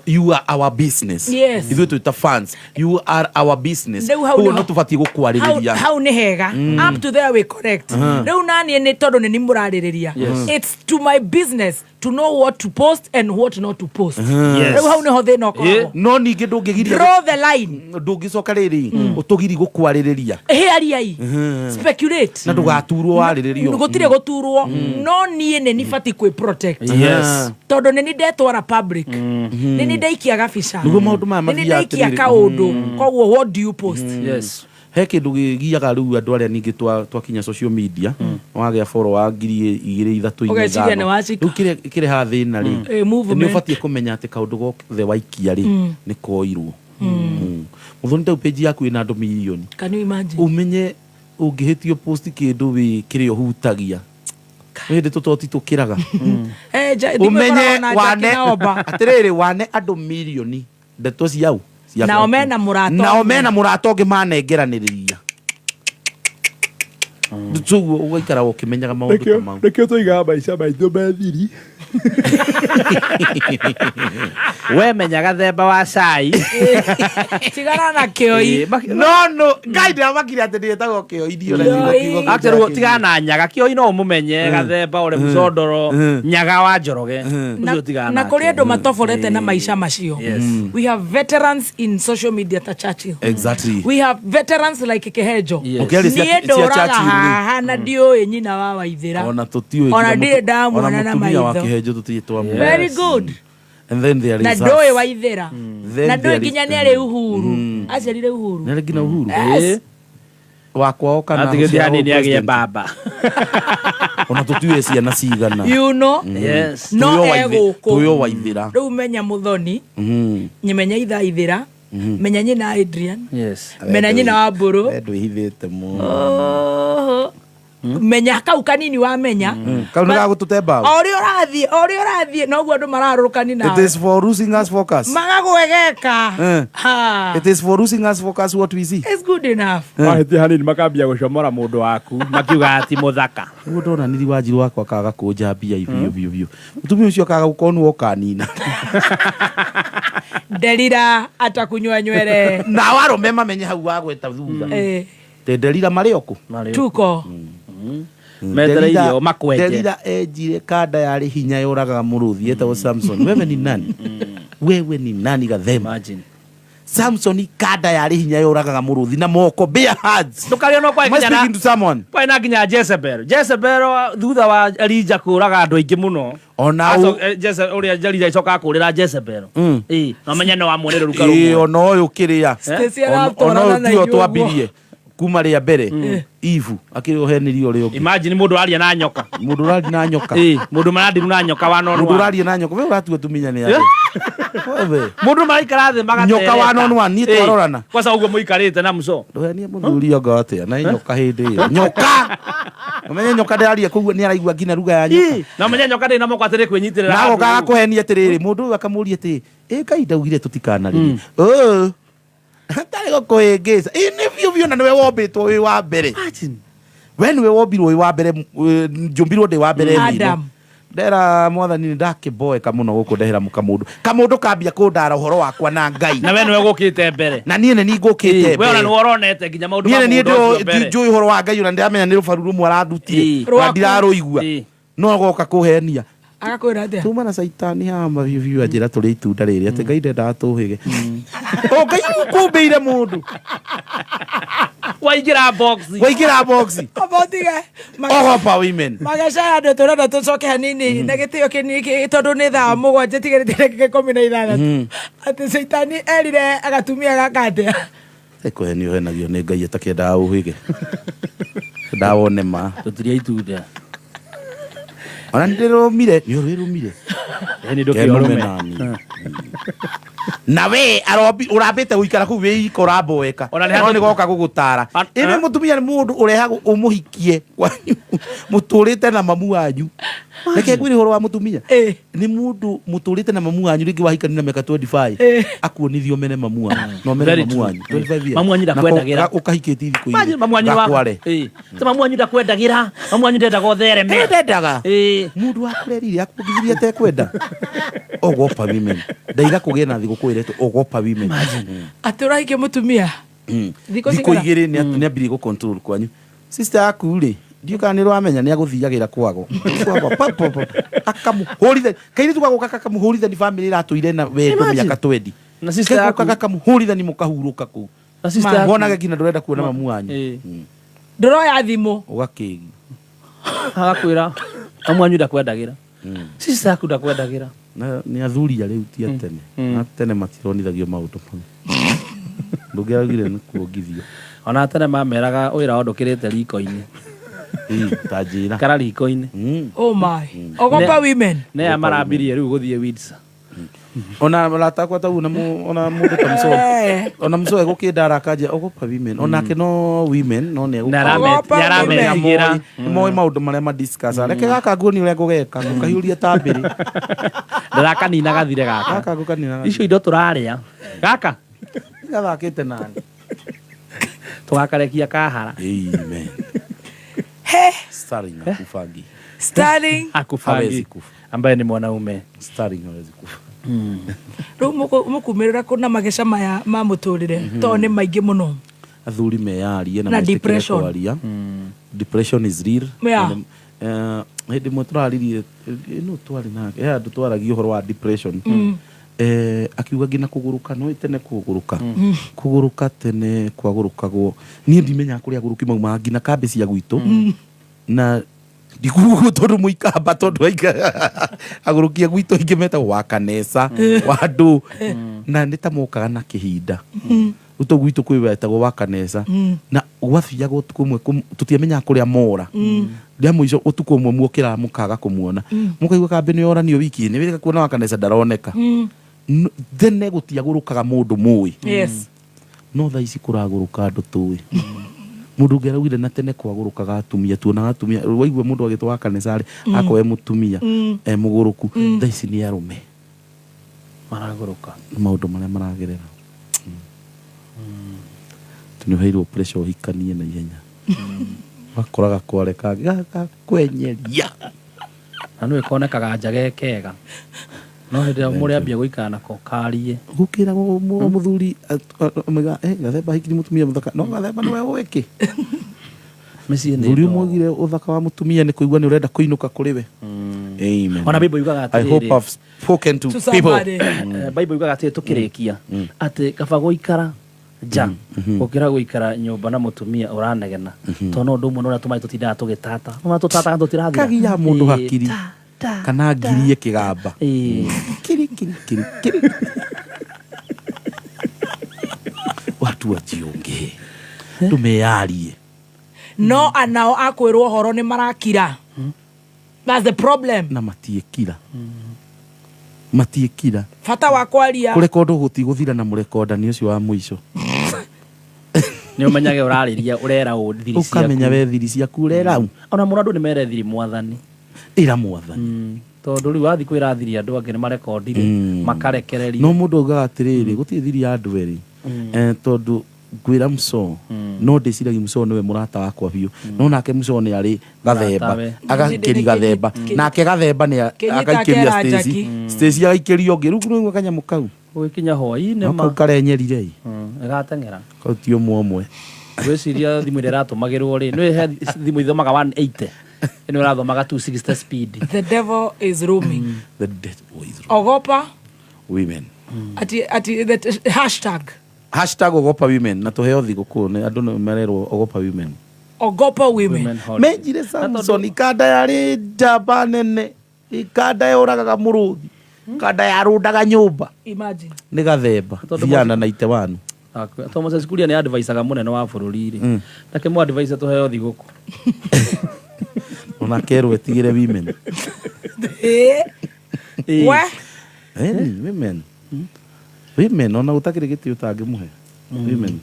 You are our business. Yes. Ithu twita fans. You are our business. Who no tubati gukwariria. How ni hega. Up to there we correct. Reu nani ni tondu ni murariria. It's to my business to know what to post and what not to post. Reu how ni hothe no ko. No ningi ndungigiria. Draw the line. Ndungicoka riri utugiri gukwariria. Ariai. Speculate. Na ndugaturwo wariririo. Ngutire guturwo. No nie ni nifati kwi protect. Yes. Tondu ni ndetwara public. Nini ndaikia gabica. Nugo maundu maya mathia. Nini ndaikia kaundu. Koguo what do you post? Yes. He kindu gigiaga riu andu aria ningi twakinya social media wagia follower 2,300 riu kire ha thina ri ni ubatie kumenya ati kaundu gothe waikia ri ni koirwo muthoni ta page yaku ina andu milioni. Can you imagine? Umenye ungihitio post kindu wi kire uhutagia Wende tutoti tukiraga. Umenye wane atiriri wane andu milioni ndeto ciau. Nao mena murato. Nao mena murato ngimanegeraniriria. Ndutugo ugaikara ukimenyaga maundu kama. Rekio tuiga maica maitho methiri. We menyaga themba wa cai. Tigana na kioi. No guide amakire ati ndetagwo kioi dio na kigo. Actually tigana na nyaga kioi no mumenye gathemba ore mucondoro nyaga wa njoroge. Ucio tigana. Na kuri andu matoforete na maisha macio. We have veterans in social media ta Churchill. Exactly. We have veterans like Kehejo. Ni Churchill. Hana dio nyina wa Waithira. Ona tutio. Ona ndire damu na na maitho. Very good. And then there is na ndoe Waithira. Na ndoe kinya ni ari Uhuru. Acerire Uhuru. Nere gina Uhuru. Wakwa kana. Atigithiani ni agie baba. Ona tutio ciana cigana. You know? Yes. No ego ko. Tuyo Waithira. Riu menya Muthoni. Nyimenya Ithaithira. Menya nyina Adrian. Yes. Menya nyina wa Mburu. Ndu ihithite mu. menya kau kanini wamenya kau nä gagå ori orathie noguo andå mararå It is for losing us focus. magagwegeka It is for losing us focus what we see. It's good enough. Mahĩtia hanini makambia gũcomora mũndũ waku makiuga ati mũthaka. Nĩguo ndona niri Wanjiru wakwa akaga kũnjambia biũ. Mũtumia ũcio akaga gũkorwo nĩ woka nina. Delira atakunywa nywele. Na warũme mamenye hau wagweta thutha. Te Delira marĩ oku. Tuko. Metereire o makwenje. Delira enjire kanda yarĩ hinya yũragaga mũrũthi etagwo Samson. Wewe ni nani? Wewe ni nani gathema? Imagine. Samson kanda yarĩ hinya yũragaga mũrũthi na moko bare hands. Ndũkarĩo no kwa Am I speaking to someone? Kwa na nginya Jezebel thutha wa Elija kũraga andũ aingĩ mũno. Ona Jezebel ũrĩa Elija icoka kũrĩra Jezebel. No menye no amwonere ruka rumwe. Ona ũyũ kĩrĩa. Ona ũyũ tio twambirie. Kuma rĩa mbere Ivu akĩrĩohenirio rĩo. Imagine mũndũ aria na nyoka. Mũndũ ũraria na nyoka. Mũndũ marandiru na nyoka wanonu. Mũndũ ũraria na nyoka. Wewe ũratua tuminya nĩ atĩ. Wewe. Mũndũ maraikara thĩ magatereka. Nyoka wanonu niĩ twarorana. Kwanza ũguo mũikarĩte na mũco. Ndũhenia mũthuri onga atĩa na nyoka hĩndĩ ĩyo. Nyoka. Ũmenye nyoka ndĩraria kũu nĩ araigua nginya ruga ya nyoka. Na ũmenye nyoka ndĩ na moko atĩrĩ kwĩnyitĩrĩra. Na gokaga kũhenia atĩrĩrĩ mũndũ ũyũ akamũria atĩ Ngai ndaugire tũtikanarĩe. Tarĩ gũkũhĩngĩca nĩ biũ na nĩwe wombĩtwo wĩ wa mbere. We nĩwe wombirwo wĩ wa mbere njũmbirwo ndĩ wa mbere thĩ. Ndera mwathani nĩ ndakĩmboeka mũno gũkũ ndehera kamũndũ kambia kũndara ũhoro wakwa na Ngai. Na we nĩwe gũkĩte mbere. Na niĩ nĩ ngũkĩte mbere. We ona nĩwe ũronete nginya maũndũ ma mũndũ ũcio mbere. Niĩ njũĩ ũhoro wa Ngai ona ndĩramenya nĩ rũbaru rũmwe arandutie na ndirarũigua. No goka kũhenia. Agakwĩra atĩa? Tuma na caitani haha mabiũ anjĩra tũrĩ itunda rĩrĩ atĩ Ngai ndendaga tũhĩge. Ngai ũkũmbĩire mũndũ. Waingĩra box. Ogopa women. Magesha andũ tũrenda tũcoke hanini na gĩtĩo kĩnini tondũ nĩ thaa mũgwanja tigarĩte dakika 16. Atĩ caitani erire agatumia gaka atĩa? Kũhenio henagio nĩ Ngai atakĩendaga ũhĩge. Ndawone ma. Tũtiria itunda. Ona ndirũmire nĩ ũrĩrũmire. Ni ndũkĩorome. Na we ũrambĩte gũikara kũu wĩ iko ũramboeka. No nĩ goka gũgũtara. Ĩnĩ mũtumia nĩ mũndũ ũrehagwo ũmũhikie mũtũrĩte na mamu wanyu. Reke ngwĩre ũhoro wa mũtumia. Nĩ mũndũ mũtũrĩte na mamu wanyu rĩngĩ wahikania na mĩaka 25. Akuonithio mene mamu wanyu. No mene mamu wanyu. 25 mamu wanyu ndakwendagĩra. Ũkahikĩtie thikũ igĩrĩ. Mamu wanyu wakware. Mamu wanyu ndakwendagĩra. Mamu wanyu ndendaga ũthereme. Ndendaga. Mũndũ wakũrerire akũgithirie atekwenda. Ogopa women. Ndaiga kũgĩa na thigũkũ ĩretwo ogopa women. Atĩ ũrahikia mũtumia. Thikũ igĩrĩ nĩ ambirie gũ control kwanyu. Sister yaku rĩ ndiũka nĩ rwamenya nĩ agũthiagĩra kwago. Akamuhũrithania. Kairĩtu gagoka kakamũhũrithania family ĩratũire na wendo mĩaka 20. Na sister yaku kakamũhũrithania mũkahurũka kũu. Na sister yaku wonaga nginya ndũrenda kuona mamu wanyu. Ndũroya thimũ. Ũgakĩgi. Agakwĩra mamu wanyu ndakwendagĩra. Sister yaku ndakwendagĩra. Nĩ athuri arĩu ti atene. Na tene matironithagio maũndũ mau. Ndũngĩagire nĩ kuongithio. Ona tene mameraga wĩra wandũkĩrĩte riko-inĩ. Ta njĩra. Kana riko-inĩ. Oh my. Ogopa women. Nĩ marambirie rĩu gũthiĩ Windsor. Ona ratakwa tau ona mũndũ ta Msoe. Ona Msoe gũkĩndara akanjia ogopa women. Onake no women no nĩ nĩarametigĩra. Moĩ maũndũ marĩa madiscuss. Reke gaka nguoni ũrĩa ngũgeka. Ũkahiũria ta mbere. Ndarakanina gathire gaka. Gaka gũkanina. Icio indo tũrarĩa. Gaka. Gathakĩte nani. Tũgakarekia kahara. Amen. Starring Akufangi. Starring Akufangi. Ambaye ni mwanaume. Starring hawezi kufa. Rĩu mũkumĩrĩra kũ na mageca maya ma mũtũrĩre tondũ nĩ maingĩ mũno. Athuri meyarie na depression. Depression is real. Hĩndĩ ĩmwe tũraririe no twarĩ nake andũ twaragia ũhoro wa depression. Akiuga ngina kũgũrũka no tene kũgũrũka tene kwagũrũkagwo niĩ ndimenyaga kũrĩa agũrũki mauma ngina kambĩ cia gwitũ na ndikuga tondũ mũikamba tondũ agũrũkia gwitũ ingĩ metagwo wa kanesa wa andũ na nĩ ta mokaga na kĩhinda ũtũ gwitũ kwĩ wetagwo wa kanesa na gwathiaga ũtukũ ũmwe tũtiamenyaga kũrĩa mora rĩa mũico ũtukũ ũmwe muokĩra mũkaga kũmuona mũkaigua kambĩ nĩ oranio wiki nĩ wĩrĩga kuona wa kanesa ndaroneka thene gũtiagũrũkaga mũndũ mũĩ no thaa ici kũragũrũka andũ tũĩ mundu ngeraugire na tene kwagurukaga atumia tuonaga atumia waigua mundu agitwa kanisari akoe mutumia muguruku thaici ni arume maraguruka maundu maria maragerera tuniheirwo pressure hikanie na ihenya makoraga kwareka gaka kwenyeria na nä konekaga njage kega no hä ndä ä rä a må rä ambia gå ikara nako karie gå kä ra må thuri gathemba hikiri må tumia må thaka no gathemba nä we å kä thuri å mwagire å thaka wa må tumia nä kå igua nä å renda kå inå ka kå rä we ona Bible yugaga I hope I've spoken to people. Bible yugaga atä tå kä rä kia atä kaba gå ikara nja gå kä ra gå ikara nyå na må tumia å ranegena tondå no å ndå å mwe no å rä a tå maä tå tindaga tå gä tata no tå tataga tå tirathira kagia må ndå hakiri kana ngirie kä gamba watu wajiongee tumeyarie no anao akwirwo horo ni marakira that's the problem na matiekira matiekira fata wa kwaria kurekondo gutigũthira na mũrekondani ũcio wa mũico nĩ ũmenyage ũrarĩria ũrera ũ thiri ciaku ũkamenya we thiri ciaku ũrera ũ ona mũndũ andũ nĩ mere thiri mwathani ĩra mwathani tondũ rĩu wathi kwĩra thiri andũ angĩ nĩ marekondire makarekereria no mũndũ augaga atĩrĩrĩ gũtirĩ thiri ya andũ erĩ tondũ ngwĩra Muso no ndĩciragia Muso nĩwe mũrata wakwa biũ no nake Muso nĩ arĩ gathemba agakĩri gathemba nake gathemba nĩ agaikĩria stage agaikĩrio ngĩ rĩu nĩguo kanyamũ kau gũgĩkinya hwaĩ-inĩ ma karenyerire ĩgateng'era kau ti ũmwe ũmwe ngwĩciria thimũ ĩrĩa ĩratũmagĩrwo rĩ nĩ he thimũ ithomaga 180 ĩno ĩrathomaga 260 speed the devil is roaming the devil is roaming ogopa women ati the hashtag ogopa women na tuheo thigũkũ nĩ andũ nĩ mererwo ogopa women ogopa women menjire Samson ikanda yarĩ njamba nene ikanda yũragaga mũrũthi ikanda yarũndaga nyũmba imagine nĩ gathemba thiana na ite wanu to Moses Kuria nĩ advisaga mũnene wa bũrũri rĩ nake mũ advise tuheo thigũkũ ona kerwo etigĩre women women ona utakĩrĩ gĩtĩ ũtangĩmũhe women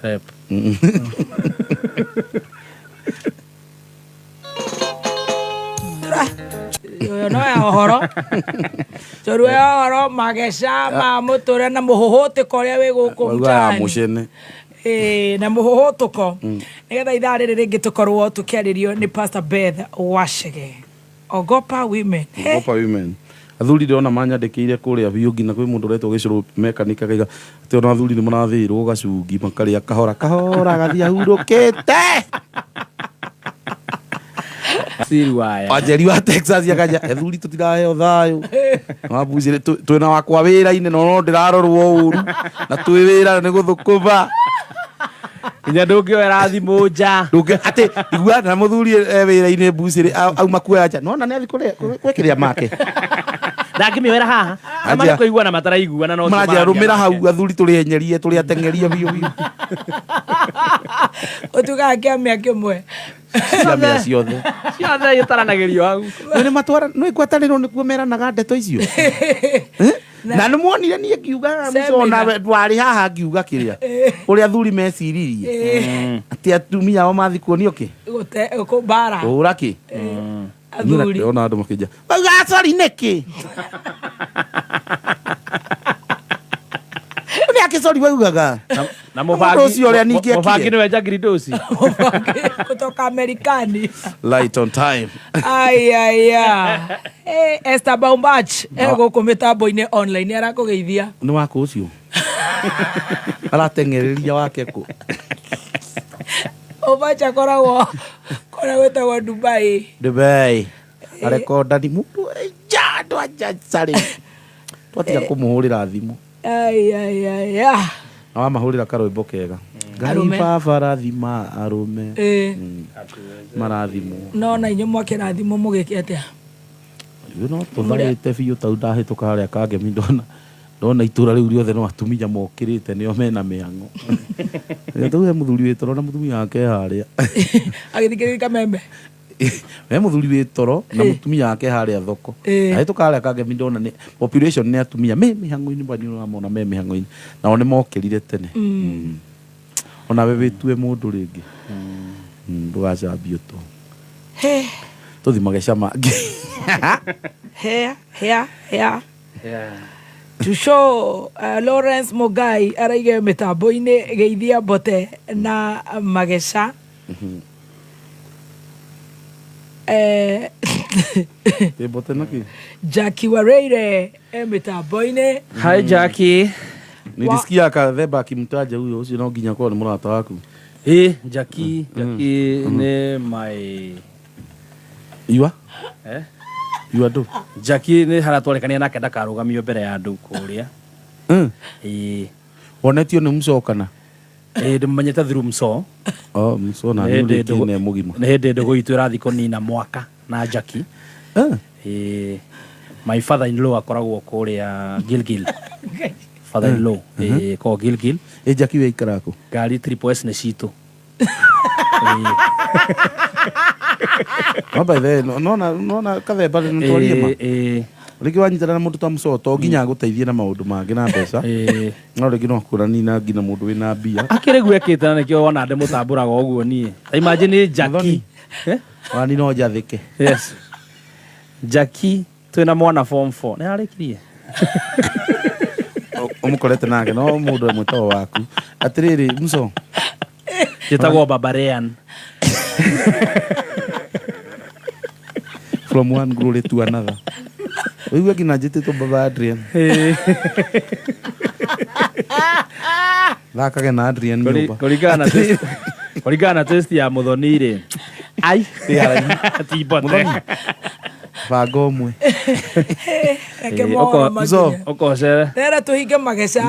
rep no ya horo toru ya horo magesha ma mutore na muhuhutuko ria wi guku mtani mucene na muhuhutuko nigetha ithaa rĩrĩ rĩngĩ tũkorwo tũkĩarĩrio nĩ Pastor Beth Wachege ogopa women athuri ndĩrona manyandĩkĩire kũrĩa biũ nginya kwĩ mũndũ ũretwo gĩcũrũ mekanika akaiga atĩ ona athuri nĩ marathĩĩrwo gacungi makarĩa kahora kahora gathiĩ ahurũkĩte Wajeri wa Texas yakaja athuri tutiraheo thayũ mabucĩrĩ twĩna wakwa wĩra-inĩ no ndĩrarorwo ũru na twĩ wĩra nĩ gũthũkũma inya ndũngĩoera thimũ nja atĩ igua na mũthuri wĩra-inĩ bucĩrĩ auma kuoya nja nona nĩ athi gwĩkĩrĩa make ndangĩmĩoera haha amane kũiguana mataraiguana no maranjĩra rũmĩra hau athuri tũrĩenyerie tũrĩatengerie biũ biũ ũtugaga kĩamĩa kĩmwe ciamĩa ciothe gĩtaranagĩrio hau nĩ matwara nĩ ngwatanĩrwo nĩkuo meranaga ndeto icio na nĩ muonire niĩ ngiuga Mucona dwarĩ haha ngiuga kĩrĩa ũrĩa athuri meciririe atĩ atumia ao mathi kuonio kĩ bara ũra kĩ athuri ona andũ makĩnja bauga sorry nĩkĩ nĩ akĩcori baugaga na mũbangi nĩwe njagiri dosi kutoka Amerikani light on time ayaya Esther Baumbach gũkũ mĩtambo-inĩ online arakũgeithia nĩ wakũ ũcio arateng'ereria wake kũ Baumbach akoragwo kũrĩa gwĩtagwo Dubai arekondani mũndũ andũ anja carĩ twatiga kũmũhũrĩra thimũ na wamahũrĩra karwĩmbo kega Ngai baba rathima arũme marathimwo no na inyuĩ mwakĩrathimwo mũgĩke atĩa no tũtharĩte biũ tau ndahĩtũka harĩa Kangemi ndona itũra rĩu rĩothe no atumia mokĩrĩte nĩo mena mĩhang'o tau he mũthuri wĩ toro na mũtumia wake harĩa agĩthikĩrĩria kamembe we mũthuri wĩ toro na mũtumia wake harĩa thoko ahĩtũka harĩa Kangemi ndona nĩ population nĩ atumia me mĩhang'o-inĩ bani ũramona me mĩhang'o-inĩ nao nĩ mokĩrire tene ona we witue mundu ringi ndugacambio to tuthi mageca mangi here to show Lawrence Mugai araige mitambo-ini geithia Mbote na mageca Mbote naki Jackie Wareire mitambo-ini. Hi Jackie. Nilisikia Kathemba akimtaja huyo, ucio no nginya kwa ni murata waku. Jackie ne my Iwa? Iwa do. Jackie ne haratwarekania nake ndakarũgamio mbere ya andũ kũrĩa. Wonetio nĩ Mcokana. Ndĩmumenyete through Mco. Mco na nĩ kine mugima. Nĩ hĩndĩ ndũgũ itũ ĩrathiĩ kũnina mwaka na Jackie. My father in law akoragwo kũrĩa Gilgil. Father in law ko Gilgil. Jackie we ikarako. Gari triple S nĩ citũ. By the no Kathemba nĩ twarie ma. Rĩngĩ wanyitana na mũndũ ta Mco to nginya gũteithie na maũndũ mangĩ na mbeca. No rĩngĩ no kũrani na nginya mũndũ wĩna mbia. Akĩrĩ gwĩkĩte na nĩkĩo wona ndĩ mũtambũraga ũguo niĩ. Imagine Jackie. Wani no njathĩke. Yes. Jackie twĩna mwana form 4. Nĩ arĩkirie. Ũmũkorete nake no mũndũ mwĩtagwo waku. Atĩrĩrĩ Mco. Njĩtagwo Barbarian. From one glory to another. Wewe kina njĩtĩtwo Baba Adrian. Thakage na Adrian nyũmba. Kũringana na test ya Muthoni rĩ. Ai, ti Mbote. Bango mwe. Ũkocere. Rera tuhinge mageca.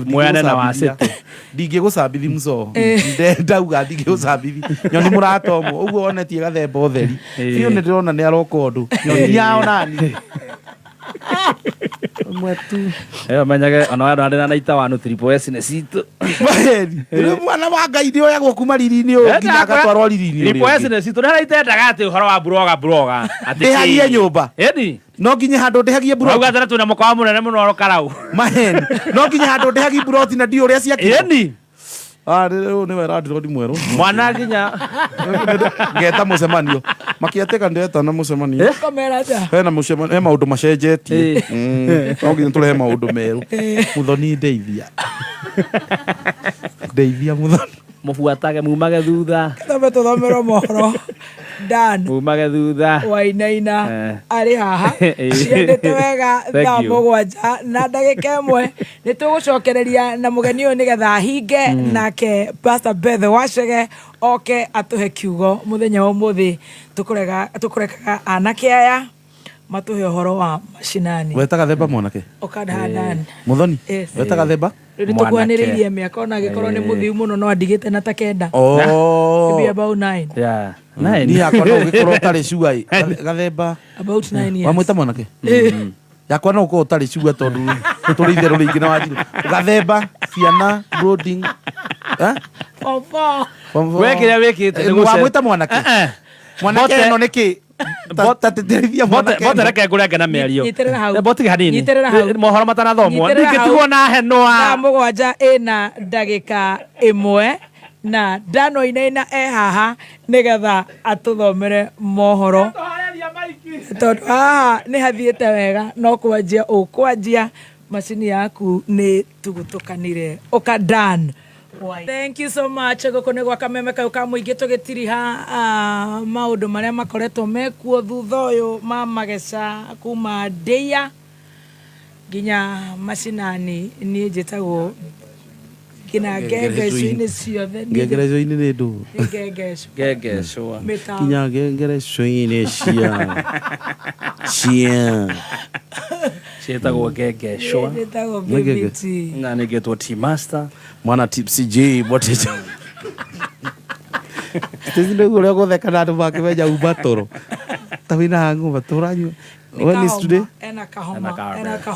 Mweane na wa City. Ndingĩgũcambithi Mco. Ndauga ndingĩgũcambithi. Nyoni mũratomwo. Ũguo onetie Gathemba ũtheri. Biũ nĩ ndĩrona nĩ aroka ũndũ. Nyoni yao nani. Mwetu. Menyage ona andũ arĩa na ita wanu triple S nĩ citũ. Maheri. Mwana wa Ngai nĩ oyagwo kuma riri-inĩ ũyũ nginya agatwarwo riri-inĩ ũrĩa. Triple S nĩ citũ. Nĩ itendaga atĩ ũhoro wa broga. Ndĩhagie nyũmba. Eni. No nginya handũ ndĩhagie buroti. Uga tena twĩna mũkawa mũnene mũno karau. Maheri. No nginya handũ ndĩhagie buroti na ndio ũrĩa ciakire. Eni. Rĩu nĩwe randirodi mwerũ. Mwana nginya ngeta mũcemanio. Makĩetĩka ndeta na mũcemanio. Kamera ja. Hena mũcemanio, he maũndũ macenjetie. No nginya tũrehe maũndũ merũ. Muthoni ndeithia. Ndeithia Muthoni. Mũbuatage mumage thutha. Tũbe tũthomero mohoro. Dan. Mumage thutha. Wainaina arĩ haha. Ciendete wega thaa mũgwanja na ndagĩka ĩmwe. Nĩ tũgũcokereria na mũgeni ũyũ nĩgetha hinge nake Pastor Beth Wachege oke atũhe kiugo mũthenya wa ũmũthĩ tũkũrekaga anake aya matũhe ũhoro wa macinani. Weta Gathemba mwanake. Okadanani. Muthoni. Weta Gathemba. Rĩu tũkuhanĩrĩirie mĩaka ona agĩkorwo nĩ mũthiu mũno no andigĩte na ta kenda. Maybe about 9. Yeah. Niĩ yakwa no ũgĩkorwo ũtarĩ cua Gathemba. About 9 years. Wamwĩta mwanake? Yakwa no ũkorwo ũtarĩ cua tondũ tũrĩ itherũ rĩingĩ na wanjirũ. Gathemba, ciana, boarding. Wekĩrĩa wĩkĩte wamwĩta mwanake? Mwanake ĩno nĩkĩ? Mbote reke ngũrenge na mĩario. Mbote hanini. Nyitĩrĩra hau. Mohoro matanathomwo. Ndingĩtigwo na henwa. Thaa mũgwanja ĩna ndagĩka ĩmwe na Dan Wainaina haha nĩgetha atũthomere mohoro. Tondũ haha nĩ hathiĩte wega no kwanjia ũkwanjia macini yaku nĩ tũgũtũkanire. Oka Dan. Thank you so much. Gũkũ nĩ gwa kameme kau ka mũingĩ tũgĩtiriha maũndũ marĩa makoretwo mekuo thutha ũyũ ma mageca kuma Ndeia nginya macinani. Niĩ njĩtagwo kinya ngengeco-inĩ ciothe. Ngengereco-inĩ nĩ ndũ. Ngengeco. Kinya ngengereco-inĩ cia ciĩtagwo ngengeco. Ciĩtagwo BBT. Na nĩngetwo T-Master. Mwana Tipsy J Mbote. Ndio ũrĩa gũtheka na andũ makĩmenya uma toro. Ta wĩna hangover tũranyua. When is today? Ena kahoma.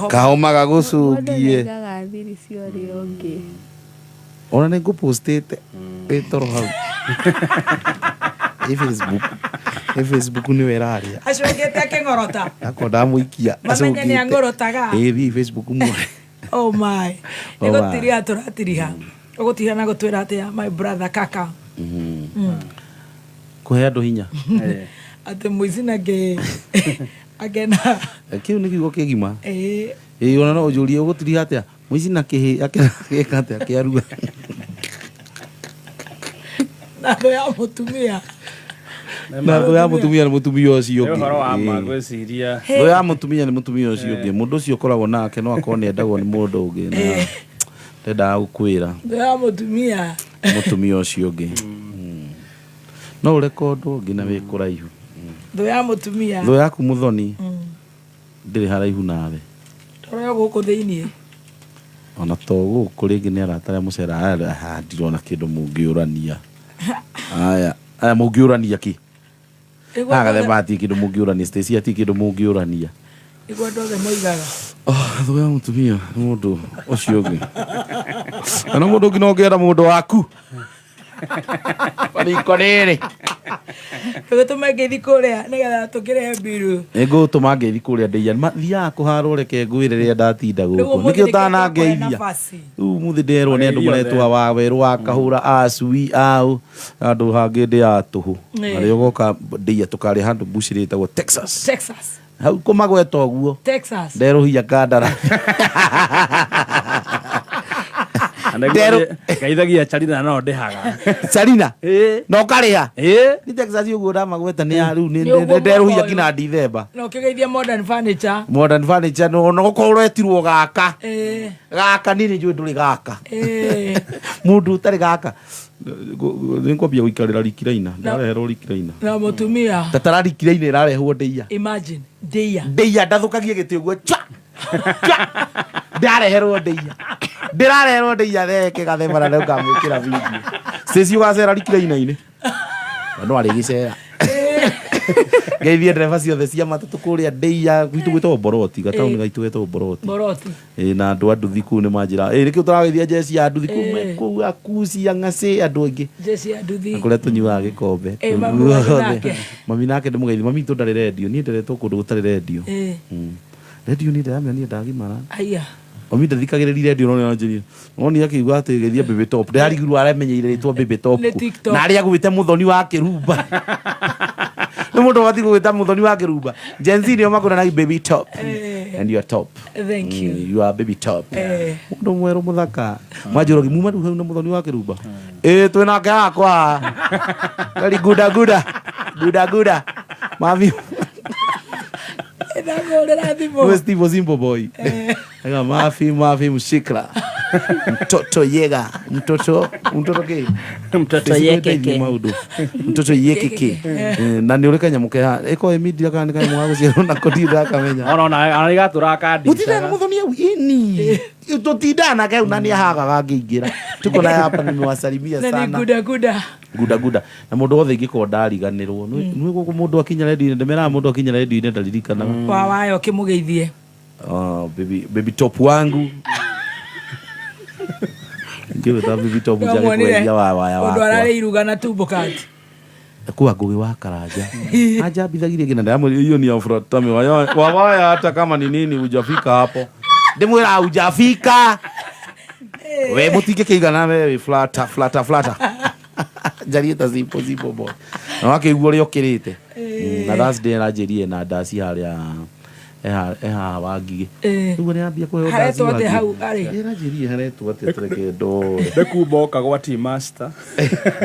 Kahoma gagũcungie. Gagathiri ciorĩ ũngĩ. Ona nĩ ngũpostĩte toro hau. Facebook nĩwe ĩrarĩa. Acũngĩte kĩng'orota. Yakwa ndamũikia. Mamenye nĩ ang'orotaga. Thiĩ Facebook mwe. Oh my. Nĩgũtiriha tũratiriha. Ũgũtigana gũtwĩra atĩa my brother kaka. Kũhe andũ hinya. Atĩ mũici nake agena. Kĩu nĩ kiugo kĩgima. Ona no ũnjũrie ũgũtiria atĩa mũici na kĩhĩ akĩka atĩa kĩarua. Na thũ ya mũtumia. Na thũ ya mũtumia nĩ mũtumia ũcio ũngĩ. Ũhoro wa magwĩciria. Thũ ya mũtumia nĩ mũtumia ũcio ũngĩ. Mũndũ ũcio ũkoragwo nake no akorwo nĩ endagwo nĩ mũndũ ũngĩ. Na ndendaga gũkwĩra. Thũ ya mũtumia. Mũtumia ũcio ũngĩ. No ũreka ũndũ ũngĩ na wĩ kũraihu. Thũ ya mũtumia. Thũ yaku mũthoni ndĩrĩ haraihu nawe. Tũrĩa gũkũ thĩiniĩ. Ona to gũkũ rĩngĩ nĩ arata arĩa mũcera ndirona kĩndũ mũngĩũrania. Aya mũngĩũrania kĩ? Agathema ati kĩndũ mũngĩũrania, Stacy ati kĩndũ mũngĩũrania. Igua andũ othe moigaga. Thũ ya mũtumia nĩ mũndũ ũcio ũngĩ. Na mũndũ ũngĩ no ũngĩenda mũndũ waku. Riko rĩrĩ. Tũgĩtũma ngeithi kũrĩa nĩgetha tũkĩrehe mbiru. Ngũtũma ngeithi kũrĩa ndĩia thiaga kũharwo reke ngwĩre rĩrĩa ndatinda gũkũ. Nĩkĩo ũtanangeithia. Rĩu mũthĩ nderwo nĩ andũ maretwo wa werũ wa kahũra acui au andũ hangĩ ndĩ ya tũhũ. Na rĩo goka ndĩia tũkarĩ handũ bush rĩtagwo Texas. Texas. Hau kũmagweta ũguo. Texas. Nderũhia kandara. Ngaithagia Charina no ndĩhaga. Charina? No karĩha? Ni Texas ũguo ndamagweta nĩ ya rĩu nderũhia kinya December. No kĩgeithia modern furniture. Modern furniture no gũkorwo etirwo gaka. Gaka nini njũĩ ndũrĩ gaka. Mũndũ ũtarĩ gaka. Nĩ kwambia gũikarĩra rikiraina. Ndareherwo rikiraina. Na mũtumia. Tatara rikiraina ĩrarehwo ndĩia. Imagine. Ndĩia. Ndĩia ndathũkagie gĩtĩ ũguo. Ndareherwo ndĩia. Ndĩrareherwo ndĩia theke gathemana rĩu ngamwĩkĩra video. Stacy ũgacera rikiraina-inĩ. No arĩ gĩcera. Geithia ndereba ciothe cia matatũ kũrĩa ndĩia gwitũ gwĩtagwo Boroti. Gataũni gaitũ getagwo Boroti. Boroti. Na andũ a nduthi kũu nĩ manjĩra nĩkĩo tũrageithia jeci ya nduthi kũu akucia ng'acĩ andũ aingĩ. Jeci ya nduthi. Kũrĩa tũnyuaga gĩkombe. Mami nake ndĩmũgeithia. Mami witũ ndarĩ redio. Niĩ nderetwo kũndũ gũtarĩ redio. Redio nĩ ndĩramenya niĩ ndagimara. Aya. Omi ndathikagĩrĩria redio no nĩ anjĩria. No nĩ akiuga atĩ geithia Baby Top. Ndarigirwo aramenyeire rĩtwa Baby Top. Na arĩa gwĩte mũthoni wa kĩrumba. Nĩ mũndũ wathi gwĩta mũthoni wa kĩrumba. Gen Z nĩo makũranagia Baby Top. And you are top. Thank you. You are Baby Top. Mũndũ mwerũ mũthaka. Mwanjũrogi muma rĩu hau na mũthoni wa kĩrumba. Twĩ nake hakwa. Very guda guda. Guda guda. Mami. Wewe Steve Zimbo boy. Ega mafi mshikra. Mtoto yega. Mtoto ke. Mtoto yekeke. Mtoto yekeke. Na nĩ ũreka nyamuke ha. Eko Emidia kana kana mwago ciero na kodira kamenya. Ona arigatura kandi. Utira mũthoni au ini. Tutindana ke unani haga ngĩingĩra. Tuko na hapa nimewasalimia sana. Na ni guda. Guda na mũndũ wothe ingĩkorwo ndariganĩrwo nĩ gũkũ mũndũ akinya redio ndemera mũndũ akinya redio ndaririkanaga wayo kĩmũgeithie Baby Top wangu ngĩweta Baby Top njage kwendia waya wakwa ũndũ ararĩ iruga na tumbo kati kwa ngũgĩ wa karanja ajabithagirie ngina ndamwĩra hiyo ni afrotami waya hata kama ni nini hujafika hapo ndimwĩra hujafika we mutinge kĩigana we flata Jarieta zipo boy. Na wake iguo rĩo kĩrĩte. Na Thursday ranjĩrie na ndasi harĩa wangigĩ. Rĩu nĩ ambia kũheo ndasi. Haretwo atĩ hau arĩ. Ranjĩrie haretwo atĩ tũreke ndore. Ndekumoka gwa team master.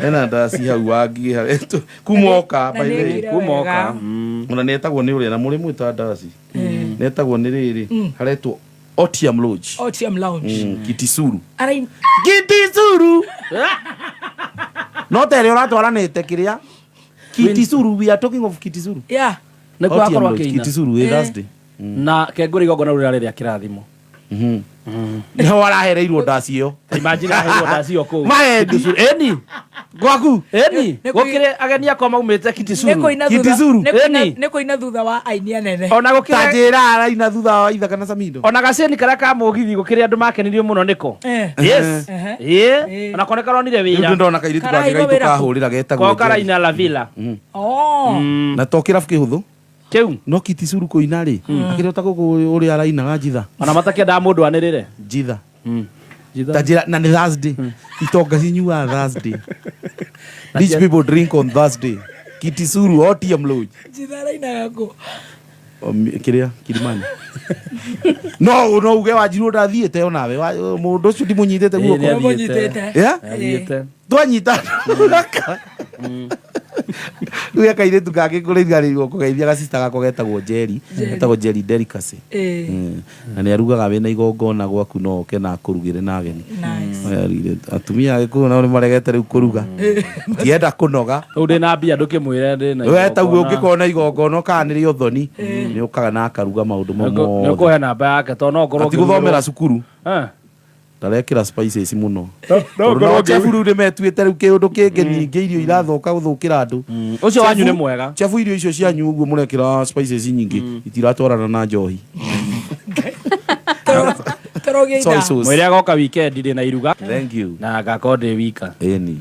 Ena ndasi hau wangigĩ haretwo. Kumoka by the way. Kumoka. Ona netagwo nĩ ũrĩa na mũrĩ mwĩta ndasi. Netagwo nĩ rĩrĩ. Haretwo Otium Lodge. Otium Lounge. Kitisuru. Kitisuru. No tere ũratwaranĩte kĩrĩa Kitisuru, we are talking of Kitisuru. Yeah. Nĩkuo akorwo akĩina Kitisuru Thursday. Na kengũrĩ igongona rĩu rĩarĩ rĩa kĩrathimo. Nĩho warahereirwo ndasi ĩyo. Imagine aheirwo ndasi ĩyo kũu. Mahendi. Eni. Gwaku. Eni. Gũkĩrĩ ageni akwa maumĩte Kitisuru. Kitisuru. Nĩ kũina thutha wa aini anene. Ona gũkĩrĩ Tanjĩra araina thutha wa Ithaka na Samido. Ona gaceni karĩa ka mũgithi gũkĩrĩ andũ makenirio mũno nĩko. Yes. Ona koneka ronire wĩra. Nĩ ndona kairitu kangĩ gaitũ kahũrĩra getagwo. Ko karaina la villa. Na to kĩrabu kĩhũthũ. Kĩu no Kitisuru kũina rĩ akĩrota gũkũ ũrĩa arainaga Jitha. Ona matakĩendaga mũndũ anĩrĩre Jitha. Tajira na ni Thursday. Itonga cinyua Thursday. These people drink on Thursday. Kitisuru OTM Lodge. Jithara inagako. Kiria Kilimani. No uge Wanjiru ndathiĩte onawe mũndũ ũcio ndimunyitĩte guoko. Munyitĩte. Twanyita. Rĩu akairĩtu gake kũrĩitharirwo kũgeithia gacista gako getagwo Jerry. Getagwo Jerry Delicacy. Na nĩ arugaga wĩna igongona gwaku no oke na akũrugĩre na ageni. Atumia agĩkũyũ nao nĩ maregete rĩu kũruga. Tienda kũnoga. Rĩu ndĩna mbia ndũkĩmwĩre ndĩna igongona. We taguo ũngĩkorwo igongona ũkanĩrĩ ũthoni nĩ ũkaga na akaruga maũndũ mamwe. Nĩ ũkũhe namba yake tondũ no ngorwo ũtigũthomera cukuru. Ndarekĩra spices mũno. No chefu rĩu nĩmetuĩte rĩu kĩũndũ kĩngĩ ningĩ irio irathoka gũthũkĩra andũ. Ũcio wanyu nĩ mwega. Chefu irio icio cianyu ũguo mũrekĩra spices nyingĩ itiratwarana na njohi. Mwĩrĩ agoka weekend ndĩ na iruga. Thank you. Na ngakorwo ndĩ wika. Ĩni.